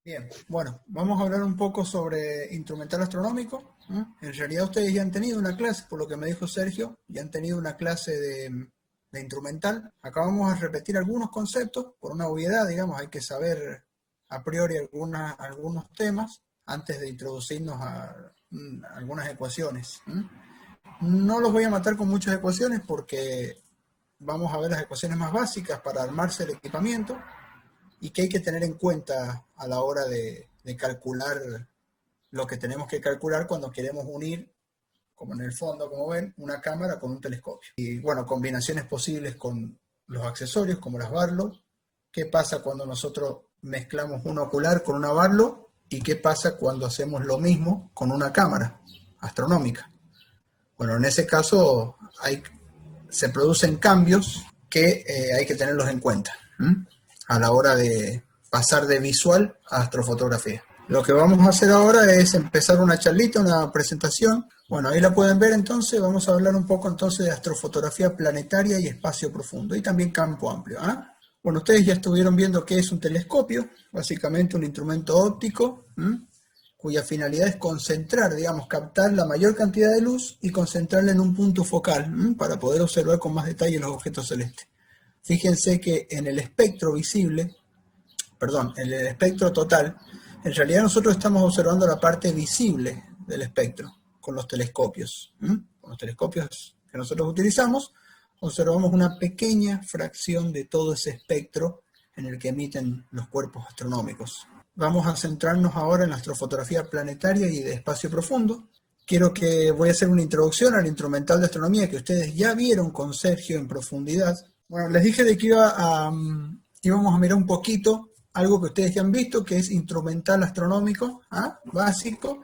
Bien, bueno, vamos a hablar un poco sobre instrumental astronómico. En realidad ustedes ya han tenido una clase, por lo que me dijo Sergio, ya han tenido una clase de instrumental. Acá vamos a repetir algunos conceptos, por una obviedad, digamos, hay que saber a priori algunos temas antes de introducirnos a algunas ecuaciones. No los voy a matar con muchas ecuaciones porque vamos a ver las ecuaciones más básicas para armarse el equipamiento y que hay que tener en cuenta a la hora de calcular lo que tenemos que calcular cuando queremos unir, como en el fondo, como ven, una cámara con un telescopio. Y bueno, combinaciones posibles con los accesorios, como las Barlow. ¿Qué pasa cuando nosotros mezclamos un ocular con una Barlow? ¿Y qué pasa cuando hacemos lo mismo con una cámara astronómica? Bueno, en ese caso se producen cambios que hay que tenerlos en cuenta a la hora de pasar de visual a astrofotografía. Lo que vamos a hacer ahora es empezar una charlita, una presentación. Bueno, ahí la pueden ver entonces. Vamos a hablar un poco entonces de astrofotografía planetaria y espacio profundo y también campo amplio. Bueno, ustedes ya estuvieron viendo qué es un telescopio, básicamente un instrumento óptico, cuya finalidad es concentrar, digamos, captar la mayor cantidad de luz y concentrarla en un punto focal para poder observar con más detalle los objetos celestes. Fíjense que en el espectro visible, en el espectro total, en realidad nosotros estamos observando la parte visible del espectro con los telescopios. Con los telescopios que nosotros utilizamos, observamos una pequeña fracción de todo ese espectro en el que emiten los cuerpos astronómicos. Vamos a centrarnos ahora en la astrofotografía planetaria y de espacio profundo. Voy a hacer una introducción al instrumental de astronomía que ustedes ya vieron con Sergio en profundidad. Bueno, les dije de que íbamos a mirar un poquito algo que ustedes ya han visto, que es instrumental astronómico, básico,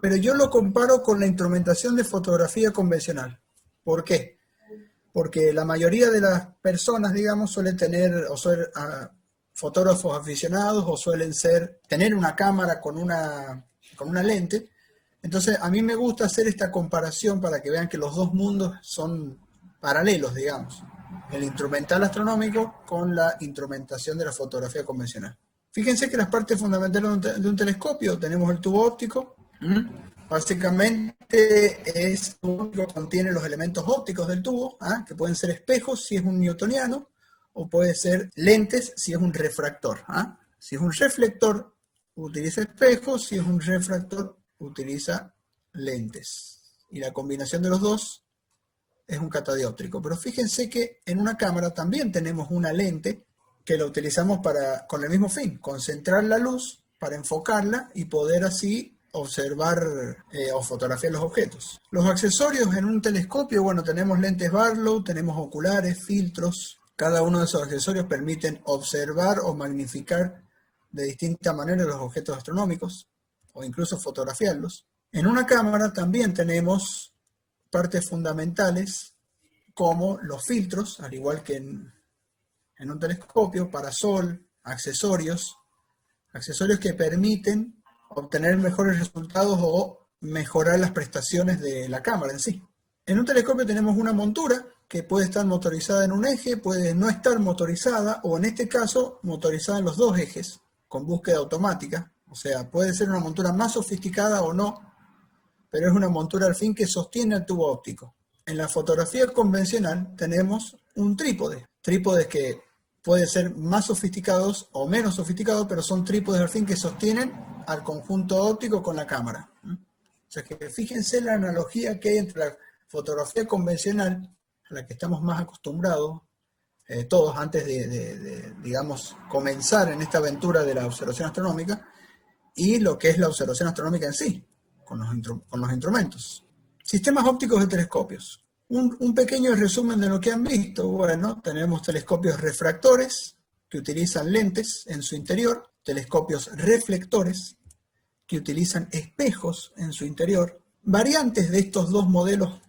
pero yo lo comparo con la instrumentación de fotografía convencional. ¿Por qué? Porque la mayoría de las personas, digamos, suelen tener o ser fotógrafos aficionados o suelen tener una cámara con una lente. Entonces, a mí me gusta hacer esta comparación para que vean que los dos mundos son paralelos, digamos. El instrumental astronómico con la instrumentación de la fotografía convencional. Fíjense que las partes fundamentales de un telescopio, tenemos el tubo óptico. Básicamente es un tubo que contiene los elementos ópticos del tubo, que pueden ser espejos si es un newtoniano, o puede ser lentes si es un refractor. Si es un reflector, utiliza espejos, si es un refractor, utiliza lentes. Y la combinación de los dos es un catadióptrico. Pero fíjense que en una cámara también tenemos una lente que la utilizamos con el mismo fin, concentrar la luz para enfocarla y poder así observar o fotografiar los objetos. Los accesorios en un telescopio, bueno, tenemos lentes Barlow, tenemos oculares, filtros. Cada uno de esos accesorios permiten observar o magnificar de distinta manera los objetos astronómicos o incluso fotografiarlos. En una cámara también tenemos partes fundamentales como los filtros, al igual que en un telescopio, parasol, accesorios que permiten obtener mejores resultados o mejorar las prestaciones de la cámara en sí. En un telescopio tenemos una montura que puede estar motorizada en un eje, puede no estar motorizada, o en este caso motorizada en los dos ejes, con búsqueda automática. O sea, puede ser una montura más sofisticada o no, pero es una montura al fin que sostiene el tubo óptico. En la fotografía convencional tenemos un trípodes que pueden ser más sofisticados o menos sofisticados, pero son trípodes al fin que sostienen al conjunto óptico con la cámara. O sea que fíjense la analogía que hay entre la fotografía convencional, a la que estamos más acostumbrados todos antes digamos, comenzar en esta aventura de la observación astronómica, y lo que es la observación astronómica en sí, con los instrumentos. Sistemas ópticos de telescopios. Un pequeño resumen de lo que han visto. Bueno, tenemos telescopios refractores que utilizan lentes en su interior, telescopios reflectores que utilizan espejos en su interior, variantes de estos dos modelos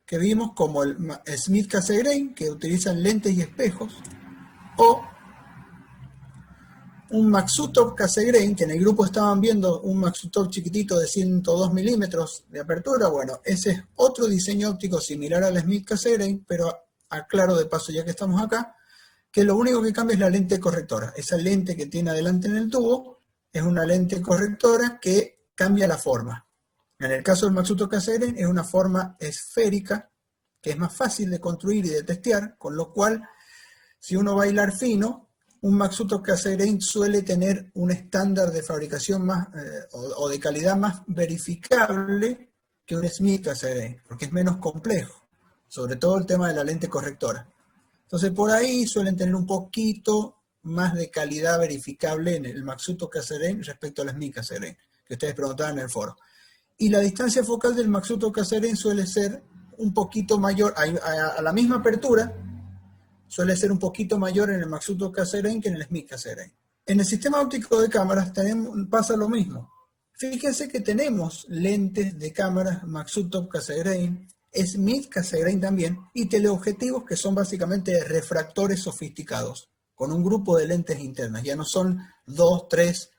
que vimos como el Smith-Cassegrain, que utilizan lentes y espejos, o un Maksutov-Cassegrain, que en el grupo estaban viendo un Maksutov chiquitito de 102 milímetros de apertura. Bueno, ese es otro diseño óptico similar al Smith-Cassegrain, pero aclaro de paso ya que estamos acá, que lo único que cambia es la lente correctora. Esa lente que tiene adelante en el tubo es una lente correctora que cambia la forma. En el caso del Maxuto Cassegrain es una forma esférica, que es más fácil de construir y de testear, con lo cual, si uno va a hilar fino, un Maxuto Cassegrain suele tener un estándar de fabricación más, o de calidad más verificable que un Smith Cassegrain, porque es menos complejo, sobre todo el tema de la lente correctora. Entonces por ahí suelen tener un poquito más de calidad verificable en el Maxuto Cassegrain respecto al Smith Cassegrain, que ustedes preguntaban en el foro. Y la distancia focal del Maxuto Cassegrain suele ser un poquito mayor, a la misma apertura, suele ser un poquito mayor en el Maxuto Cassegrain que en el Smith Cassegrain. En el sistema óptico de cámaras pasa lo mismo. Fíjense que tenemos lentes de cámaras Maxuto Cassegrain, Smith Cassegrain también, y teleobjetivos que son básicamente refractores sofisticados, con un grupo de lentes internas. Ya no son 2, 3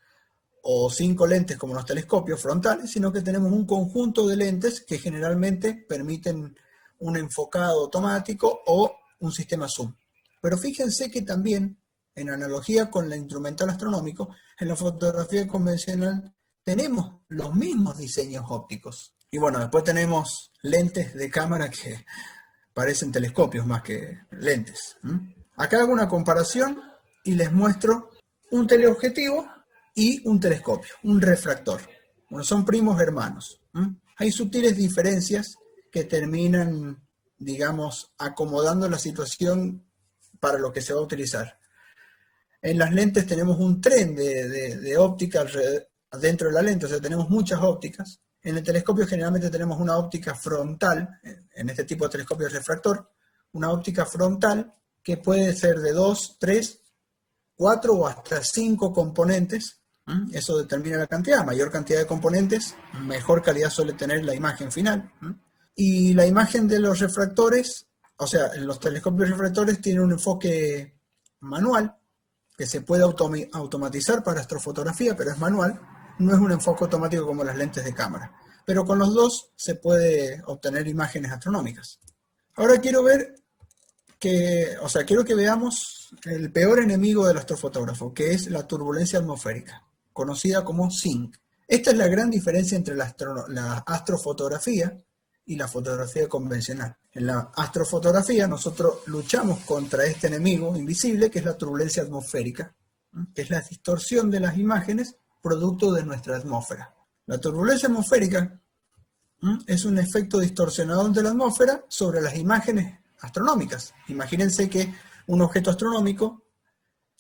o 5 lentes como los telescopios frontales, sino que tenemos un conjunto de lentes que generalmente permiten un enfocado automático o un sistema zoom. Pero fíjense que también, en analogía con el instrumental astronómico, en la fotografía convencional tenemos los mismos diseños ópticos. Y bueno, después tenemos lentes de cámara que parecen telescopios más que lentes. Acá hago una comparación y les muestro un teleobjetivo y un telescopio, un refractor. Bueno, son primos hermanos. Hay sutiles diferencias que terminan, digamos, acomodando la situación para lo que se va a utilizar. En las lentes tenemos un tren de óptica dentro de la lente, o sea, tenemos muchas ópticas. En el telescopio generalmente tenemos una óptica frontal, en este tipo de telescopio refractor, una óptica frontal que puede ser de 2, 3, 4 o hasta 5 componentes. Eso determina la cantidad. Mayor cantidad de componentes, mejor calidad suele tener la imagen final. Y la imagen de los refractores, o sea, los telescopios refractores tienen un enfoque manual que se puede automatizar para astrofotografía, pero es manual. No es un enfoque automático como las lentes de cámara. Pero con los dos se puede obtener imágenes astronómicas. Ahora quiero que veamos el peor enemigo del astrofotógrafo, que es la turbulencia atmosférica, conocida como SINC. Esta es la gran diferencia entre la astrofotografía y la fotografía convencional. En la astrofotografía nosotros luchamos contra este enemigo invisible, que es la turbulencia atmosférica, que es la distorsión de las imágenes producto de nuestra atmósfera. La turbulencia atmosférica es un efecto distorsionador de la atmósfera sobre las imágenes astronómicas. Imagínense que un objeto astronómico,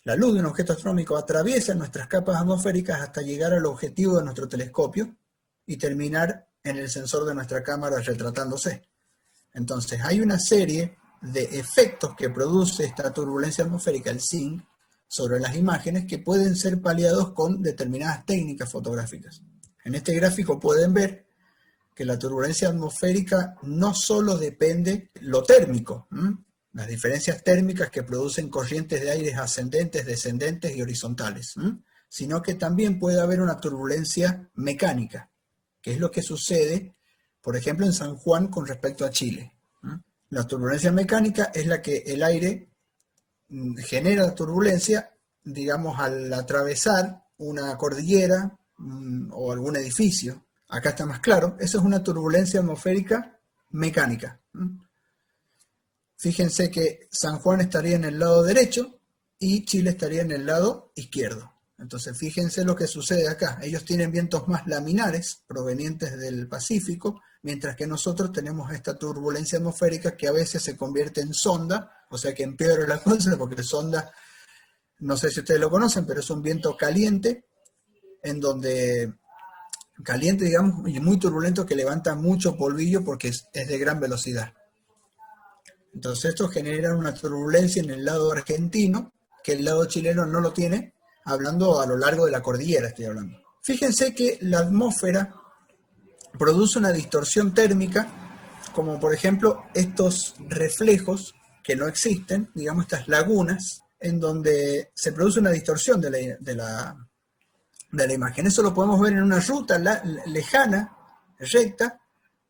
la luz de un objeto astronómico atraviesa nuestras capas atmosféricas hasta llegar al objetivo de nuestro telescopio y terminar en el sensor de nuestra cámara retratándose. Entonces hay una serie de efectos que produce esta turbulencia atmosférica, el SINC, sobre las imágenes que pueden ser paliados con determinadas técnicas fotográficas. En este gráfico pueden ver que la turbulencia atmosférica no solo depende de lo térmico, las diferencias térmicas que producen corrientes de aires ascendentes, descendentes y horizontales, sino que también puede haber una turbulencia mecánica, que es lo que sucede, por ejemplo, en San Juan con respecto a Chile. La turbulencia mecánica es la que el aire genera turbulencia, digamos, al atravesar una cordillera o algún edificio. Acá está más claro, eso es una turbulencia atmosférica mecánica. Fíjense que San Juan estaría en el lado derecho y Chile estaría en el lado izquierdo. Entonces fíjense lo que sucede acá. Ellos tienen vientos más laminares provenientes del Pacífico, mientras que nosotros tenemos esta turbulencia atmosférica que a veces se convierte en sonda, o sea que empeora la cosa, porque sonda, no sé si ustedes lo conocen, pero es un viento caliente, en donde caliente, digamos, y muy turbulento, que levanta mucho polvillo porque es de gran velocidad. Entonces esto genera una turbulencia en el lado argentino, que el lado chileno no lo tiene, hablando a lo largo de la cordillera estoy hablando. Fíjense que la atmósfera produce una distorsión térmica, como por ejemplo estos reflejos que no existen, digamos estas lagunas, en donde se produce una distorsión de la imagen. Eso lo podemos ver en una ruta lejana, recta,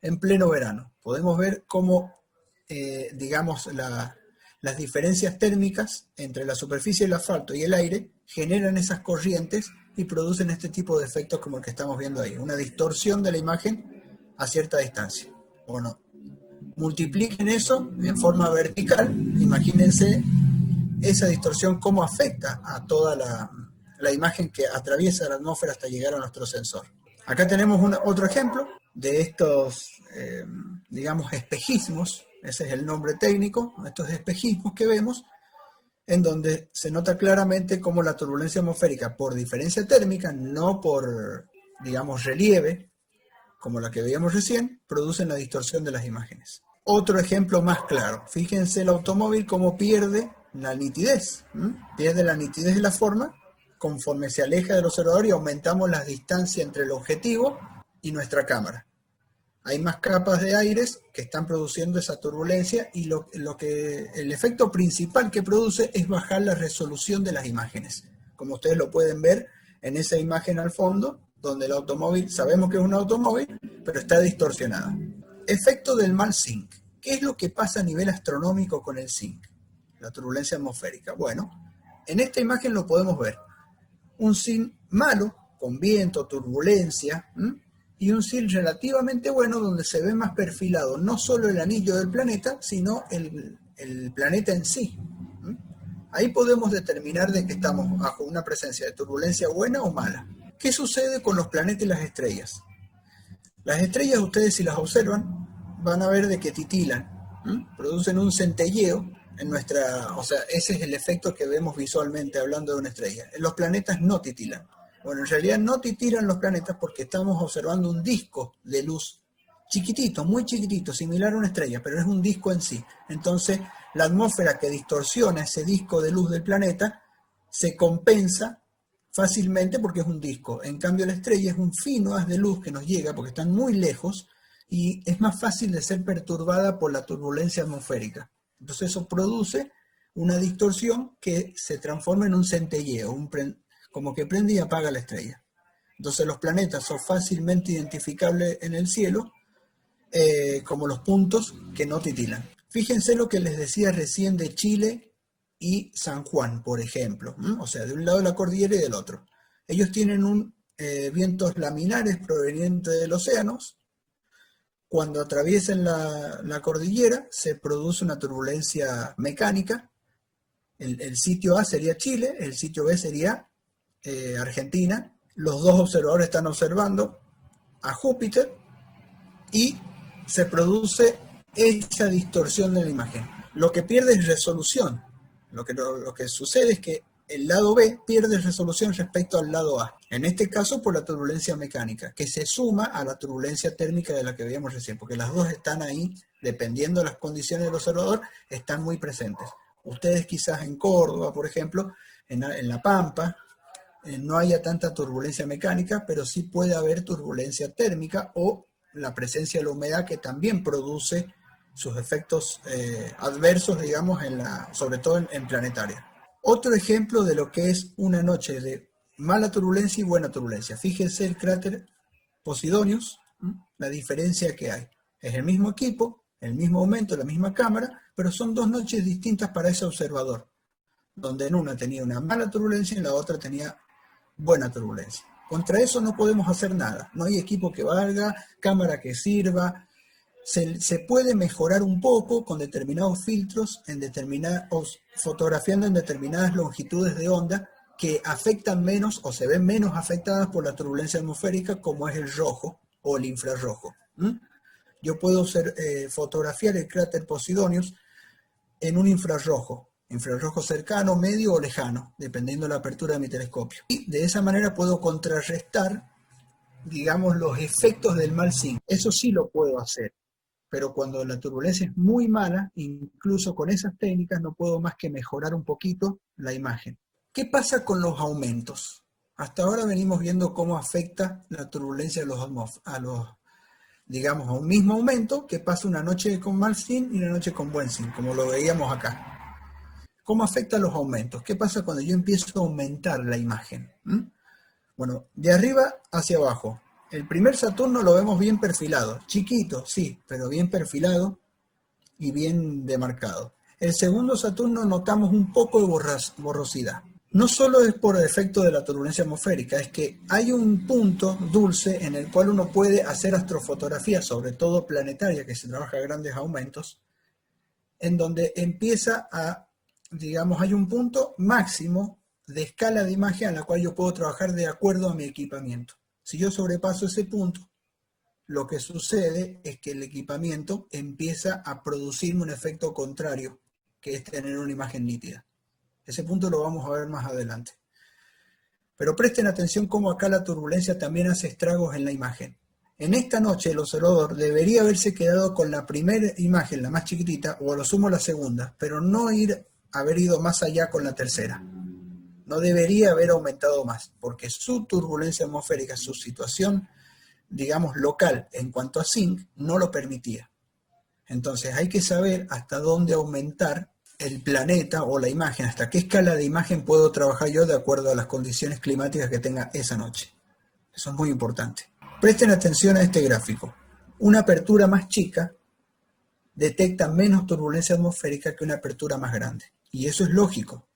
en pleno verano. Podemos ver cómo, digamos, las diferencias térmicas entre la superficie del asfalto y el aire generan esas corrientes y producen este tipo de efectos como el que estamos viendo ahí, una distorsión de la imagen a cierta distancia. Bueno, multipliquen eso en forma vertical, imagínense esa distorsión cómo afecta a toda la imagen que atraviesa la atmósfera hasta llegar a nuestro sensor. Acá tenemos otro ejemplo de estos, digamos, espejismos, ese es el nombre técnico, estos espejismos que vemos, en donde se nota claramente cómo la turbulencia atmosférica por diferencia térmica, no por, digamos, relieve, como la que veíamos recién, producen la distorsión de las imágenes. Otro ejemplo más claro, fíjense el automóvil cómo pierde la nitidez, pierde la nitidez de la forma conforme se aleja del observador y aumentamos la distancia entre el objetivo y nuestra cámara. Hay más capas de aires que están produciendo esa turbulencia y el efecto principal que produce es bajar la resolución de las imágenes. Como ustedes lo pueden ver en esa imagen al fondo, donde el automóvil, sabemos que es un automóvil, pero está distorsionada. Efecto del mal zinc. ¿Qué es lo que pasa a nivel astronómico con el zinc? La turbulencia atmosférica. Bueno, en esta imagen lo podemos ver. Un zinc malo, con viento, turbulencia, y un zinc relativamente bueno donde se ve más perfilado no solo el anillo del planeta, sino el planeta en sí. Ahí podemos determinar de que estamos bajo una presencia de turbulencia buena o mala. ¿Qué sucede con los planetas y las estrellas? Las estrellas, ustedes si las observan, van a ver de que titilan, producen un centelleo en nuestra, o sea, ese es el efecto que vemos visualmente hablando de una estrella. Los planetas no titilan. Bueno, en realidad no titilan los planetas porque estamos observando un disco de luz chiquitito, muy chiquitito, similar a una estrella, pero es un disco en sí. Entonces, la atmósfera que distorsiona ese disco de luz del planeta se compensa fácilmente porque es un disco. En cambio, la estrella es un fino haz de luz que nos llega porque están muy lejos y es más fácil de ser perturbada por la turbulencia atmosférica. Entonces, eso produce una distorsión que se transforma en un centelleo, como que prende y apaga la estrella. Entonces los planetas son fácilmente identificables en el cielo como los puntos que no titilan. Fíjense lo que les decía recién de Chile y San Juan, por ejemplo. O sea, de un lado de la cordillera y del otro. Ellos tienen vientos laminares provenientes de los océanos. Cuando atraviesan la cordillera se produce una turbulencia mecánica. El sitio A sería Chile, el sitio B sería Argentina. Los dos observadores están observando a Júpiter y se produce esa distorsión de la imagen. Lo que pierde es resolución. Lo que sucede es que el lado B pierde resolución respecto al lado A. En este caso por la turbulencia mecánica, que se suma a la turbulencia térmica de la que veíamos recién, porque las dos están ahí, dependiendo de las condiciones del observador, están muy presentes. Ustedes quizás en Córdoba, por ejemplo, en La Pampa, no haya tanta turbulencia mecánica, pero sí puede haber turbulencia térmica o la presencia de la humedad que también produce sus efectos adversos, digamos, sobre todo en planetaria. Otro ejemplo de lo que es una noche de mala turbulencia y buena turbulencia. Fíjense el cráter Posidonius, la diferencia que hay. Es el mismo equipo, el mismo aumento, la misma cámara, pero son dos noches distintas para ese observador, donde en una tenía una mala turbulencia y en la otra tenía buena turbulencia. Contra eso no podemos hacer nada. No hay equipo que valga, cámara que sirva. Se puede mejorar un poco con determinados filtros, fotografiando en determinadas longitudes de onda que afectan menos o se ven menos afectadas por la turbulencia atmosférica, como es el rojo o el infrarrojo. Yo puedo fotografiar el cráter Posidonius en un infrarrojo cercano, medio o lejano, dependiendo de la apertura de mi telescopio. Y de esa manera puedo contrarrestar, digamos, los efectos del mal zinc. Eso sí lo puedo hacer. Pero cuando la turbulencia es muy mala, incluso con esas técnicas no puedo más que mejorar un poquito la imagen. ¿Qué pasa con los aumentos? Hasta ahora venimos viendo cómo afecta la turbulencia digamos, a un mismo aumento que pasa una noche con mal zinc y una noche con buen zinc, como lo veíamos acá. ¿Cómo afecta los aumentos? ¿Qué pasa cuando yo empiezo a aumentar la imagen? Bueno, de arriba hacia abajo. El primer Saturno lo vemos bien perfilado, chiquito, sí, pero bien perfilado y bien demarcado. El segundo Saturno notamos un poco de borrosidad. No solo es por efecto de la turbulencia atmosférica, es que hay un punto dulce en el cual uno puede hacer astrofotografía, sobre todo planetaria, que se trabaja a grandes aumentos, en donde empieza a, digamos, hay un punto máximo de escala de imagen a la cual yo puedo trabajar de acuerdo a mi equipamiento. Si yo sobrepaso ese punto, lo que sucede es que el equipamiento empieza a producirme un efecto contrario, que es tener una imagen nítida. Ese punto lo vamos a ver más adelante. Pero presten atención cómo acá la turbulencia también hace estragos en la imagen. En esta noche el observador debería haberse quedado con la primera imagen, la más chiquitita, o a lo sumo la segunda, pero no haber ido más allá con la tercera. No debería haber aumentado más, porque su turbulencia atmosférica, su situación, digamos, local en cuanto a zinc, no lo permitía. Entonces hay que saber hasta dónde aumentar el planeta o la imagen, hasta qué escala de imagen puedo trabajar yo de acuerdo a las condiciones climáticas que tenga esa noche. Eso es muy importante. Presten atención a este gráfico. Una apertura más chica detecta menos turbulencia atmosférica que una apertura más grande. Y eso es lógico.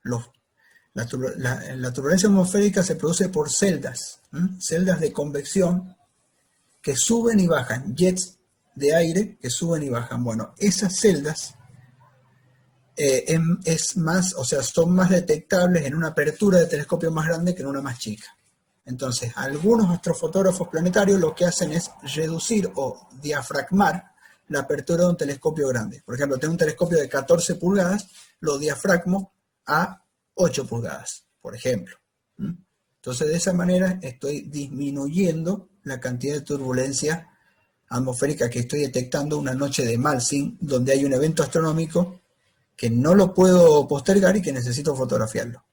La turbulencia atmosférica se produce por celdas, celdas de convección que suben y bajan, jets de aire que suben y bajan. Bueno, esas celdas son más detectables en una apertura de telescopio más grande que en una más chica. Entonces, algunos astrofotógrafos planetarios lo que hacen es reducir o diafragmar la apertura de un telescopio grande. Por ejemplo, tengo un telescopio de 14 pulgadas, lo diafragmo a 8 pulgadas, por ejemplo. Entonces, de esa manera estoy disminuyendo la cantidad de turbulencia atmosférica que estoy detectando una noche de mal zinc, donde hay un evento astronómico que no lo puedo postergar y que necesito fotografiarlo.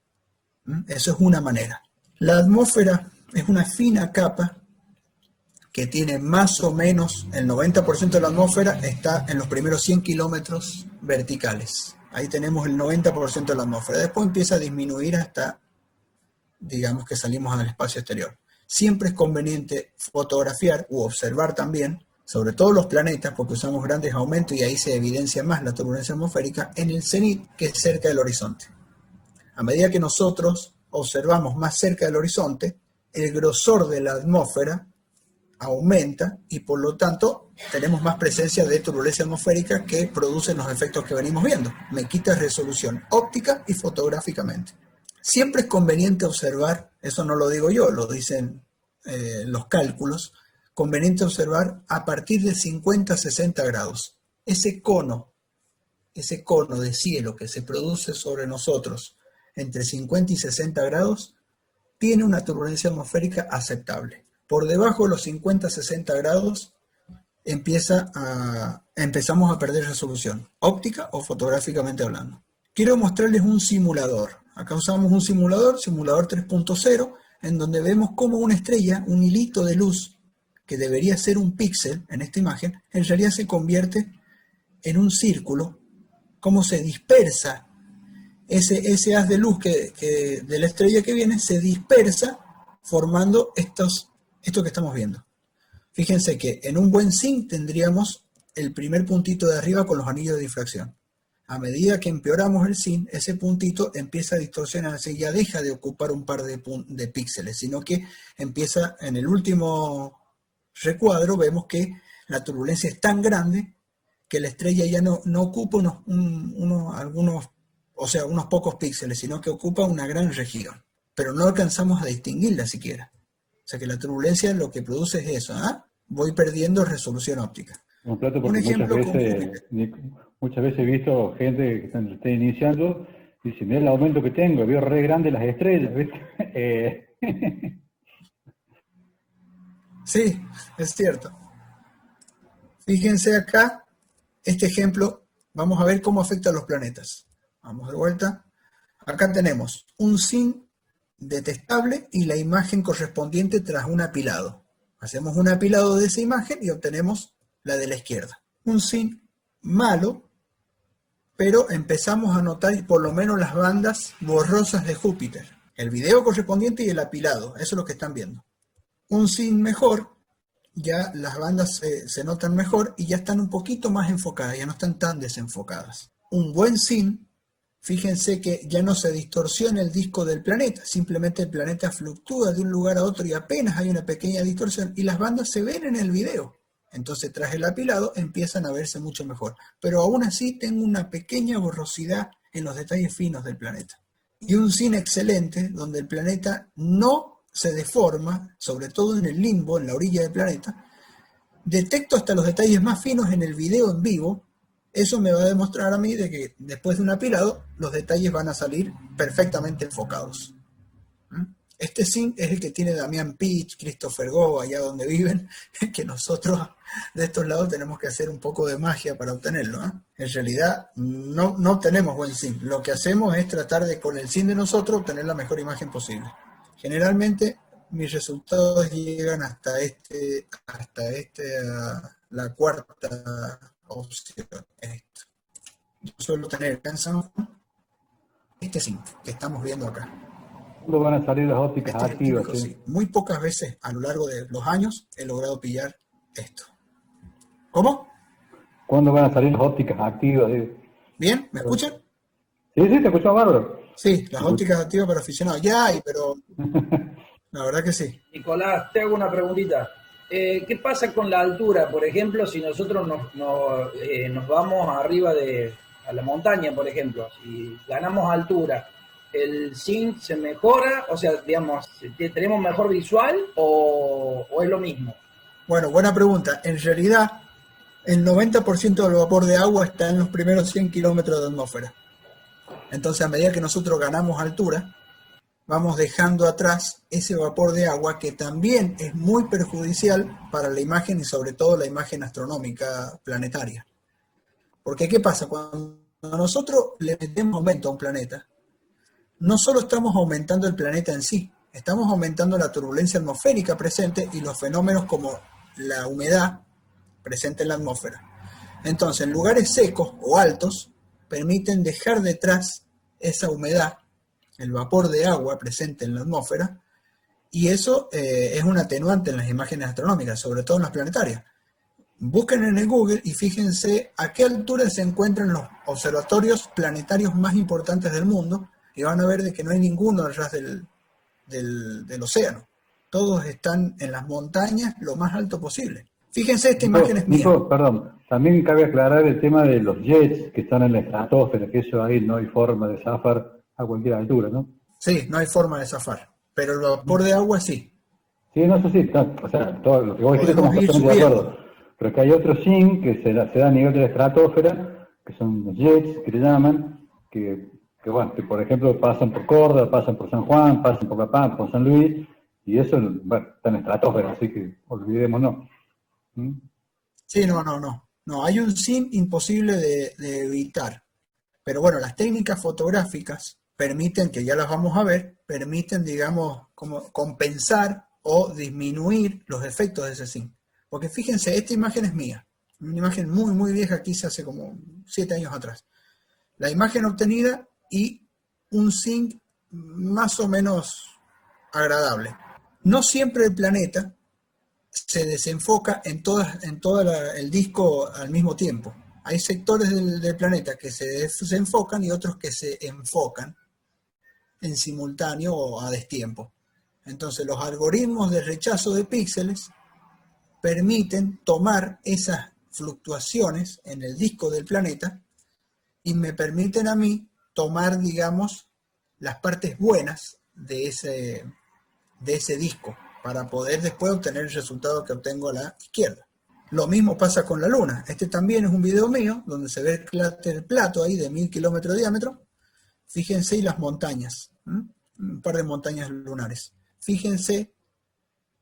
Eso es una manera. La atmósfera es una fina capa que tiene más o menos el 90% de la atmósfera está en los primeros 100 kilómetros verticales. Ahí tenemos el 90% de la atmósfera. Después empieza a disminuir hasta, digamos que salimos al espacio exterior. Siempre es conveniente fotografiar u observar también, sobre todo los planetas, porque usamos grandes aumentos y ahí se evidencia más la turbulencia atmosférica, en el cenit, que es cerca del horizonte. A medida que nosotros observamos más cerca del horizonte, el grosor de la atmósfera aumenta y por lo tanto tenemos más presencia de turbulencia atmosférica que producen los efectos que venimos viendo. Me quita resolución óptica y fotográficamente. Siempre es conveniente observar, eso no lo digo yo, lo dicen los cálculos, conveniente observar a partir de 50 a 60 grados. Ese cono de cielo que se produce sobre nosotros entre 50 y 60 grados tiene una turbulencia atmosférica aceptable. Por debajo de los 50 a 60 grados empezamos a perder resolución, óptica o fotográficamente hablando. Quiero mostrarles un simulador. Acá usamos un simulador 3.0, en donde vemos cómo una estrella, un hilito de luz, que debería ser un píxel en esta imagen, en realidad se convierte en un círculo, cómo se dispersa ese haz de luz de la estrella que viene, se dispersa formando esto que estamos viendo. Fíjense que en un buen zinc tendríamos el primer puntito de arriba con los anillos de difracción. A medida que empeoramos el zinc, ese puntito empieza a distorsionarse y ya deja de ocupar un par de píxeles, sino que empieza en el último recuadro, vemos que la turbulencia es tan grande que la estrella ya no ocupa unos pocos píxeles, sino que ocupa una gran región. Pero no alcanzamos a distinguirla siquiera. O sea que la turbulencia lo que produce es eso, voy perdiendo resolución óptica. Un plato porque muchas veces he visto gente que está iniciando y dice, mira el aumento que tengo, veo re grande las estrellas, ¿viste? Sí, es cierto. Fíjense acá, este ejemplo, vamos a ver cómo afecta a los planetas. Vamos de vuelta. Acá tenemos un zinc detectable y la imagen correspondiente tras un apilado. Hacemos un apilado de esa imagen y obtenemos la de la izquierda. Un zinc malo, pero empezamos a notar por lo menos las bandas borrosas de Júpiter. El video correspondiente y el apilado, eso es lo que están viendo. Un zinc mejor, ya las bandas se notan mejor y ya están un poquito más enfocadas, ya no están tan desenfocadas. Un buen zinc fíjense que ya no se distorsiona el disco del planeta, simplemente el planeta fluctúa de un lugar a otro y apenas hay una pequeña distorsión y las bandas se ven en el video. Entonces tras el apilado empiezan a verse mucho mejor. Pero aún así tengo una pequeña borrosidad en los detalles finos del planeta. Y un cine excelente donde el planeta no se deforma, sobre todo en el limbo, en la orilla del planeta. Detecto hasta los detalles más finos en el video en vivo. Eso me va a demostrar a mí de que después de un apilado los detalles van a salir perfectamente enfocados. Este zinc es el que tiene Damián Pitch, Christopher Go, allá donde viven, que nosotros de estos lados tenemos que hacer un poco de magia para obtenerlo, ¿eh? En realidad no tenemos buen zinc. Lo que hacemos es tratar de, con el zinc de nosotros, obtener la mejor imagen posible. Generalmente mis resultados llegan hasta la cuarta opción. Esto. Yo suelo tener en San Juan este zinc que estamos viendo acá. ¿Cuándo van a salir las ópticas activas? Típico, sí. Muy pocas veces a lo largo de los años he logrado pillar esto. ¿Cómo? ¿Cuándo van a salir las ópticas activas? ¿Bien? ¿Me escuchan? Sí, te escucho bárbaro. Sí, las ópticas activas para aficionados. Ya hay, pero la verdad que sí. Nicolás, te hago una preguntita. ¿Qué pasa con la altura? Por ejemplo, si nosotros nos vamos arriba a la montaña, por ejemplo, si ganamos altura, ¿el zinc se mejora? O sea, digamos, ¿tenemos mejor visual o es lo mismo? Bueno, buena pregunta. En realidad, el 90% del vapor de agua está en los primeros 100 kilómetros de atmósfera. Entonces, a medida que nosotros ganamos altura, vamos dejando atrás ese vapor de agua que también es muy perjudicial para la imagen y sobre todo la imagen astronómica planetaria. Porque, ¿qué pasa? Cuando nosotros le metemos aumento a un planeta, no solo estamos aumentando el planeta en sí, estamos aumentando la turbulencia atmosférica presente y los fenómenos como la humedad presente en la atmósfera. Entonces, en lugares secos o altos, permiten dejar detrás esa humedad, el vapor de agua presente en la atmósfera, y eso es un atenuante en las imágenes astronómicas, sobre todo en las planetarias. Busquen en el Google y fíjense a qué altura se encuentran los observatorios planetarios más importantes del mundo, y van a ver de que no hay ninguno detrás del océano. Todos están en las montañas lo más alto posible. Fíjense, esta imagen es mía. Perdón, también cabe aclarar el tema de los jets que están en la estratosfera, que eso ahí no hay forma de zafar a cualquier altura, ¿no? Sí, no hay forma de zafar, pero el vapor de agua sí. Sí, no sé si, o sea, todo lo que vos dijiste estamos totalmente de acuerdo, pero que hay otros zinc que se da a nivel de la estratosfera, que son los jets, que le llaman, que bueno, que por ejemplo pasan por Córdoba, pasan por San Juan, pasan por Capán, por San Luis, y eso, bueno, está en la estratosfera, así que olvidémonos. Sí, no, hay un zinc imposible de evitar, pero bueno, las técnicas fotográficas permiten, que ya las vamos a ver, permiten, digamos, como compensar o disminuir los efectos de ese zinc. Porque fíjense, esta imagen es mía, una imagen muy, muy vieja que hice hace como 7 años atrás. La imagen obtenida y un zinc más o menos agradable. No siempre el planeta se desenfoca en todo el disco al mismo tiempo. Hay sectores del planeta que se desenfocan y otros que se enfocan en simultáneo o a destiempo. Entonces los algoritmos de rechazo de píxeles permiten tomar esas fluctuaciones en el disco del planeta y me permiten a mí tomar, digamos, las partes buenas de ese disco para poder después obtener el resultado que obtengo a la izquierda. Lo mismo pasa con la Luna. Este también es un video mío donde se ve el cráter Plato ahí de 1000 kilómetros de diámetro. Fíjense y las montañas, un par de montañas lunares. Fíjense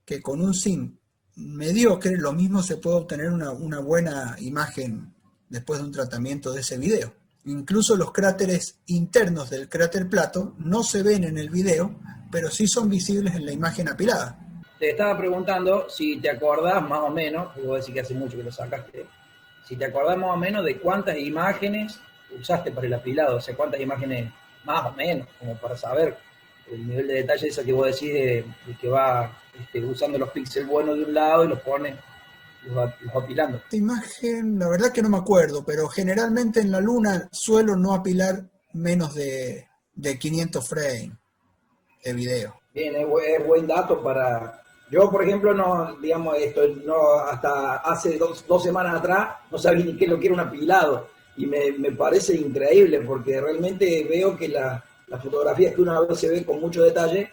que con un zinc mediocre lo mismo se puede obtener una buena imagen después de un tratamiento de ese video. Incluso los cráteres internos del cráter Plato no se ven en el video, pero sí son visibles en la imagen apilada. Te estaba preguntando si te acordás más o menos, y vos decís que hace mucho que lo sacaste, si te acordás más o menos de cuántas imágenes usaste para el apilado, o sea, cuántas imágenes más o menos, como para saber el nivel de detalle ese que vos decís de que va usando los píxeles buenos de un lado y los pone, los va apilando. Esta imagen, la verdad que no me acuerdo, pero generalmente en la Luna suelo no apilar menos de 500 frames de video. Bien, es buen dato para... Yo, por ejemplo, no, digamos, no, hasta hace dos semanas atrás no sabía ni qué lo que era un apilado. Y me parece increíble porque realmente veo que las fotografías que una vez se ve con mucho detalle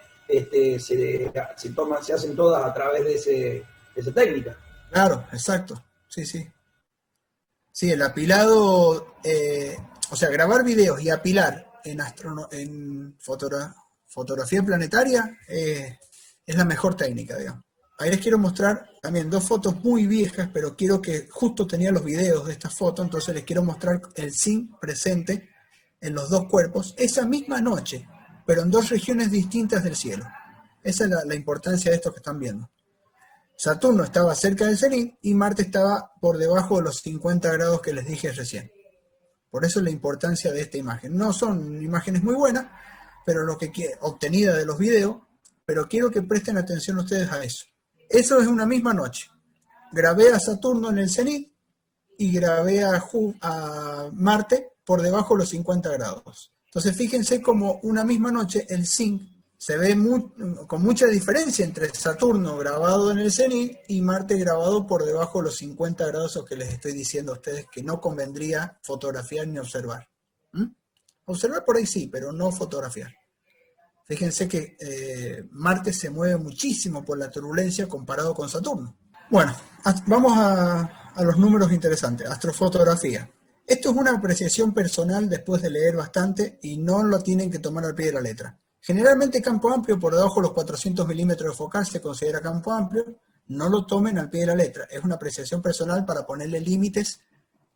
se hacen todas a través de esa técnica. Claro, exacto. Sí, sí. Sí, el apilado, o sea, grabar videos y apilar en fotografía planetaria es la mejor técnica, digamos. Ahí les quiero mostrar también dos fotos muy viejas, pero quiero que justo tenía los videos de estas fotos, entonces les quiero mostrar el zinc presente en los dos cuerpos esa misma noche, pero en dos regiones distintas del cielo. Esa es la importancia de esto que están viendo. Saturno estaba cerca del cenit y Marte estaba por debajo de los 50 grados que les dije recién. Por eso la importancia de esta imagen. No son imágenes muy buenas, pero obtenidas de los videos, pero quiero que presten atención ustedes a eso. Eso es una misma noche. Grabé a Saturno en el cenit y grabé a Marte por debajo de los 50 grados. Entonces fíjense como una misma noche el zinc se ve con mucha diferencia entre Saturno grabado en el cenit y Marte grabado por debajo de los 50 grados, o que les estoy diciendo a ustedes que no convendría fotografiar ni observar. Observar por ahí sí, pero no fotografiar. Fíjense que Marte se mueve muchísimo por la turbulencia comparado con Saturno. Bueno, vamos a los números interesantes. Astrofotografía. Esto es una apreciación personal después de leer bastante y no lo tienen que tomar al pie de la letra. Generalmente campo amplio por debajo de los 400 milímetros de focal se considera campo amplio. No lo tomen al pie de la letra. Es una apreciación personal para ponerle límites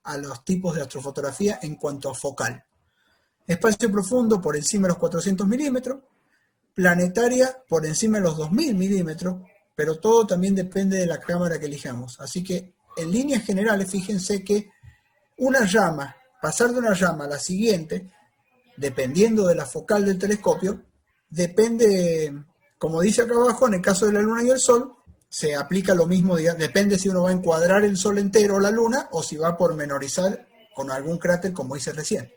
a los tipos de astrofotografía en cuanto a focal. Espacio profundo por encima de los 400 milímetros. Planetaria por encima de los 2000 milímetros. Pero todo también depende de la cámara que elijamos. Así que en líneas generales, fíjense que pasar de una llama a la siguiente, dependiendo de la focal del telescopio, depende, como dice acá abajo, en el caso de la Luna y el Sol, se aplica lo mismo, depende si uno va a encuadrar el Sol entero o la Luna, o si va a pormenorizar con algún cráter, como hice recién.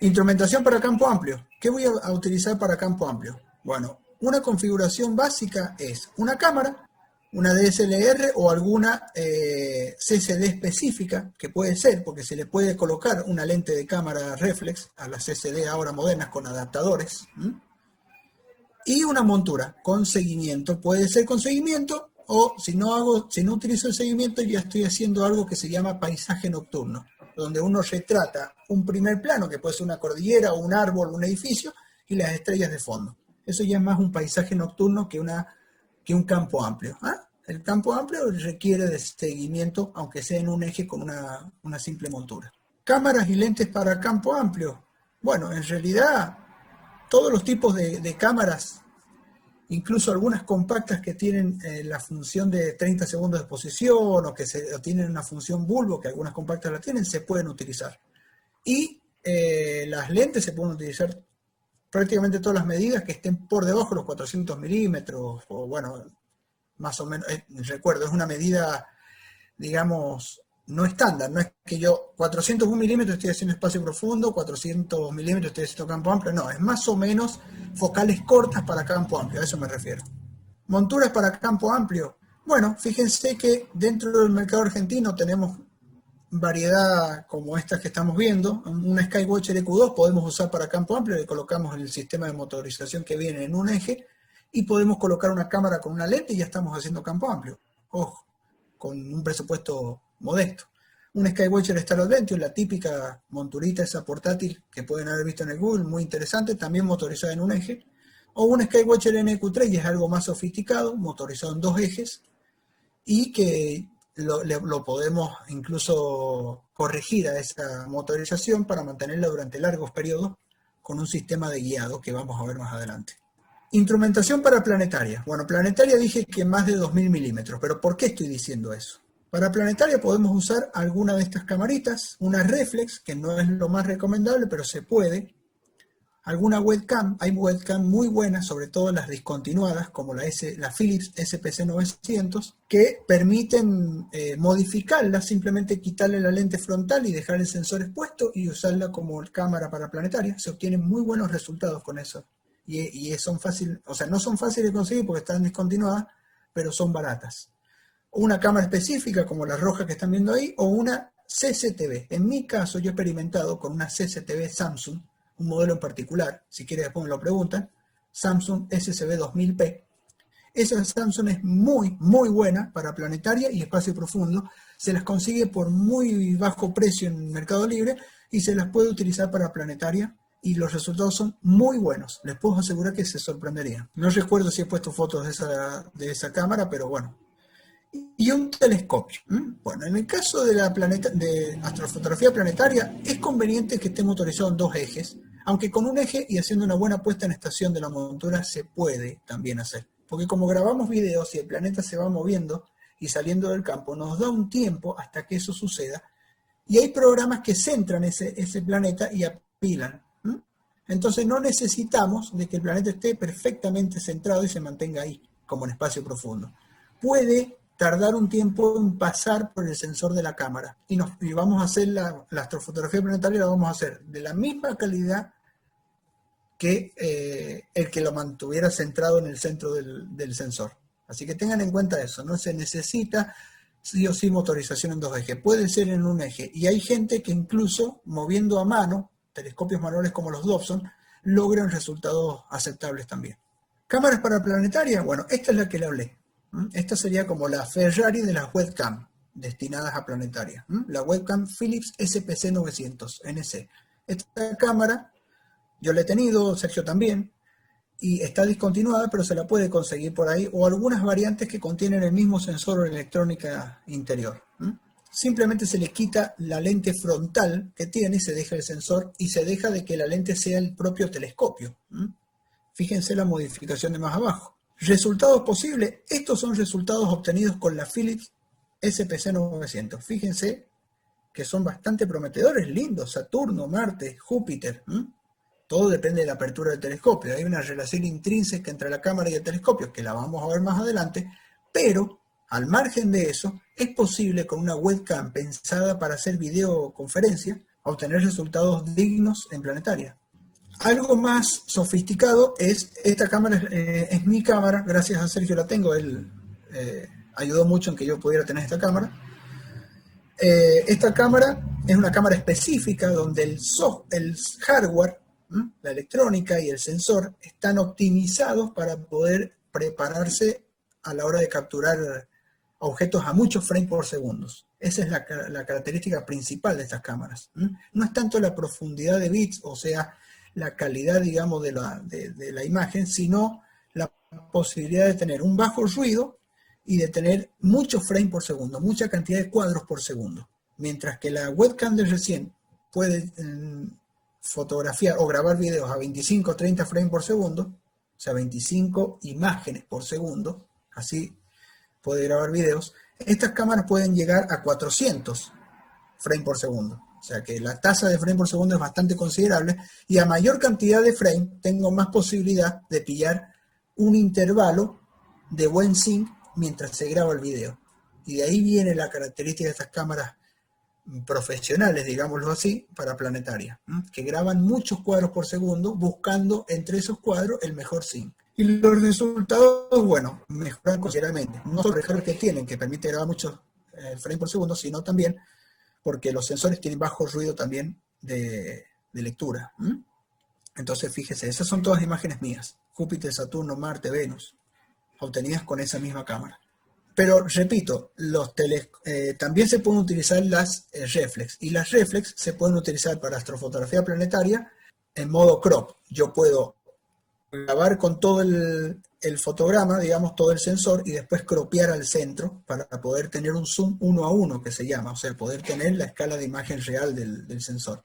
Instrumentación para campo amplio. ¿Qué voy a utilizar para campo amplio? Bueno, una configuración básica es una cámara, una DSLR o alguna CCD específica, que puede ser, porque se le puede colocar una lente de cámara reflex a las CCD ahora modernas con adaptadores. Y una montura con seguimiento. Puede ser con seguimiento, o si no utilizo el seguimiento, ya estoy haciendo algo que se llama paisaje nocturno, donde uno retrata un primer plano, que puede ser una cordillera, un árbol, un edificio, y las estrellas de fondo. Eso ya es más un paisaje nocturno que un campo amplio. El campo amplio requiere de seguimiento, aunque sea en un eje con una simple montura. Cámaras y lentes para campo amplio. Bueno, en realidad todos los tipos de cámaras, incluso algunas compactas que tienen la función de 30 segundos de exposición o tienen una función bulbo, que algunas compactas la tienen, se pueden utilizar. Y las lentes se pueden utilizar prácticamente todas las medidas que estén por debajo de los 400 milímetros, o bueno, más o menos, recuerdo, es una medida, digamos, no estándar, no es que yo 401 milímetros estoy haciendo espacio profundo, 400 milímetros estoy haciendo campo amplio, no, es más o menos focales cortas para campo amplio, a eso me refiero. Monturas para campo amplio. Bueno, fíjense que dentro del mercado argentino tenemos variedad como estas que estamos viendo. Una Skywatcher EQ2 podemos usar para campo amplio, le colocamos el sistema de motorización que viene en un eje y podemos colocar una cámara con una lente y ya estamos haciendo campo amplio. Ojo, con un presupuesto modesto. Un Skywatcher Star Adventure, la típica monturita esa portátil que pueden haber visto en el Google, muy interesante, también motorizada en un eje. O un Skywatcher NQ3, y es algo más sofisticado, motorizado en dos ejes, y que lo podemos incluso corregir a esa motorización para mantenerla durante largos periodos con un sistema de guiado que vamos a ver más adelante. Instrumentación para planetaria. Bueno, planetaria dije que más de 2000 milímetros, pero ¿por qué estoy diciendo eso? Para planetaria podemos usar alguna de estas camaritas, una reflex, que no es lo más recomendable, pero se puede. alguna webcam, hay webcam muy buenas, sobre todo las discontinuadas, como la Philips SPC900, que permiten modificarla, simplemente quitarle la lente frontal y dejar el sensor expuesto y usarla como cámara para planetaria. Se obtienen muy buenos resultados con eso. Y son fáciles, o sea, no son fáciles de conseguir porque están discontinuadas, pero son baratas. Una cámara específica como la roja que están viendo ahí, o una CCTV. En mi caso, yo he experimentado con una CCTV Samsung, un modelo en particular, si quieres después me lo preguntan, Samsung SCB 2000P. Esa Samsung es muy, muy buena para planetaria y espacio profundo. Se las consigue por muy bajo precio en Mercado Libre y se las puede utilizar para planetaria y los resultados son muy buenos. Les puedo asegurar que se sorprenderían. No recuerdo si he puesto fotos de esa cámara, pero bueno. Y un telescopio. Bueno, en el caso de de astrofotografía planetaria, es conveniente que esté motorizado en 2 ejes, aunque con un eje y haciendo una buena puesta en estación de la montura se puede también hacer. Porque como grabamos videos y el planeta se va moviendo y saliendo del campo, nos da un tiempo hasta que eso suceda. Y hay programas que centran ese planeta y apilan. Entonces no necesitamos de que el planeta esté perfectamente centrado y se mantenga ahí, como en espacio profundo. Puede tardar un tiempo en pasar por el sensor de la cámara. Y vamos a hacer la astrofotografía planetaria, la vamos a hacer de la misma calidad que el que lo mantuviera centrado en el centro del sensor. Así que tengan en cuenta eso, no se necesita sí o sí motorización en 2 ejes, puede ser en un eje. Y hay gente que incluso moviendo a mano, telescopios manuales como los Dobson, logran resultados aceptables también. Cámaras para planetaria, bueno, esta es la que le hablé. Esta sería como la Ferrari de las webcam destinadas a planetaria. La webcam Philips SPC900 NC. Esta cámara yo la he tenido, Sergio también, y está discontinuada, pero se la puede conseguir por ahí, o algunas variantes que contienen el mismo sensor o electrónica interior. Simplemente se le quita la lente frontal que tiene y se deja el sensor y se deja de que la lente sea el propio telescopio. Fíjense la modificación de más abajo. Resultados posibles. Estos son resultados obtenidos con la Philips SPC900. Fíjense que son bastante prometedores, lindos. Saturno, Marte, Júpiter. Todo depende de la apertura del telescopio. Hay una relación intrínseca entre la cámara y el telescopio, que la vamos a ver más adelante, pero al margen de eso, es posible con una webcam pensada para hacer videoconferencia obtener resultados dignos en planetaria. Algo más sofisticado es, esta cámara es mi cámara, gracias a Sergio la tengo, él ayudó mucho en que yo pudiera tener esta cámara. Esta cámara es una cámara específica donde el hardware, la electrónica y el sensor están optimizados para poder prepararse a la hora de capturar objetos a muchos frames por segundo. Esa es la característica principal de estas cámaras. No es tanto la profundidad de bits, o sea, la calidad, digamos, de la imagen, sino la posibilidad de tener un bajo ruido y de tener muchos frames por segundo, mucha cantidad de cuadros por segundo. Mientras que la webcam de recién puede fotografiar o grabar videos a 25 o 30 frames por segundo, o sea, 25 imágenes por segundo, así puede grabar videos. Estas cámaras pueden llegar a 400 frames por segundo. O sea que la tasa de frame por segundo es bastante considerable y a mayor cantidad de frame tengo más posibilidad de pillar un intervalo de buen sync mientras se graba el video. Y de ahí viene la característica de estas cámaras profesionales, digámoslo así, para planetaria, que graban muchos cuadros por segundo buscando entre esos cuadros el mejor sync. Y los resultados, bueno, mejoran considerablemente. No solo el hardware que tienen, que permite grabar muchos frames por segundo, sino también porque los sensores tienen bajo ruido también de lectura. Entonces, fíjese, esas son todas imágenes mías. Júpiter, Saturno, Marte, Venus, obtenidas con esa misma cámara. Pero, repito, también se pueden utilizar las reflex. Y las reflex se pueden utilizar para astrofotografía planetaria en modo crop. Yo puedo grabar con todo el fotograma, digamos, todo el sensor, y después cropear al centro para poder tener un zoom 1 a 1, que se llama, o sea, poder tener la escala de imagen real del sensor.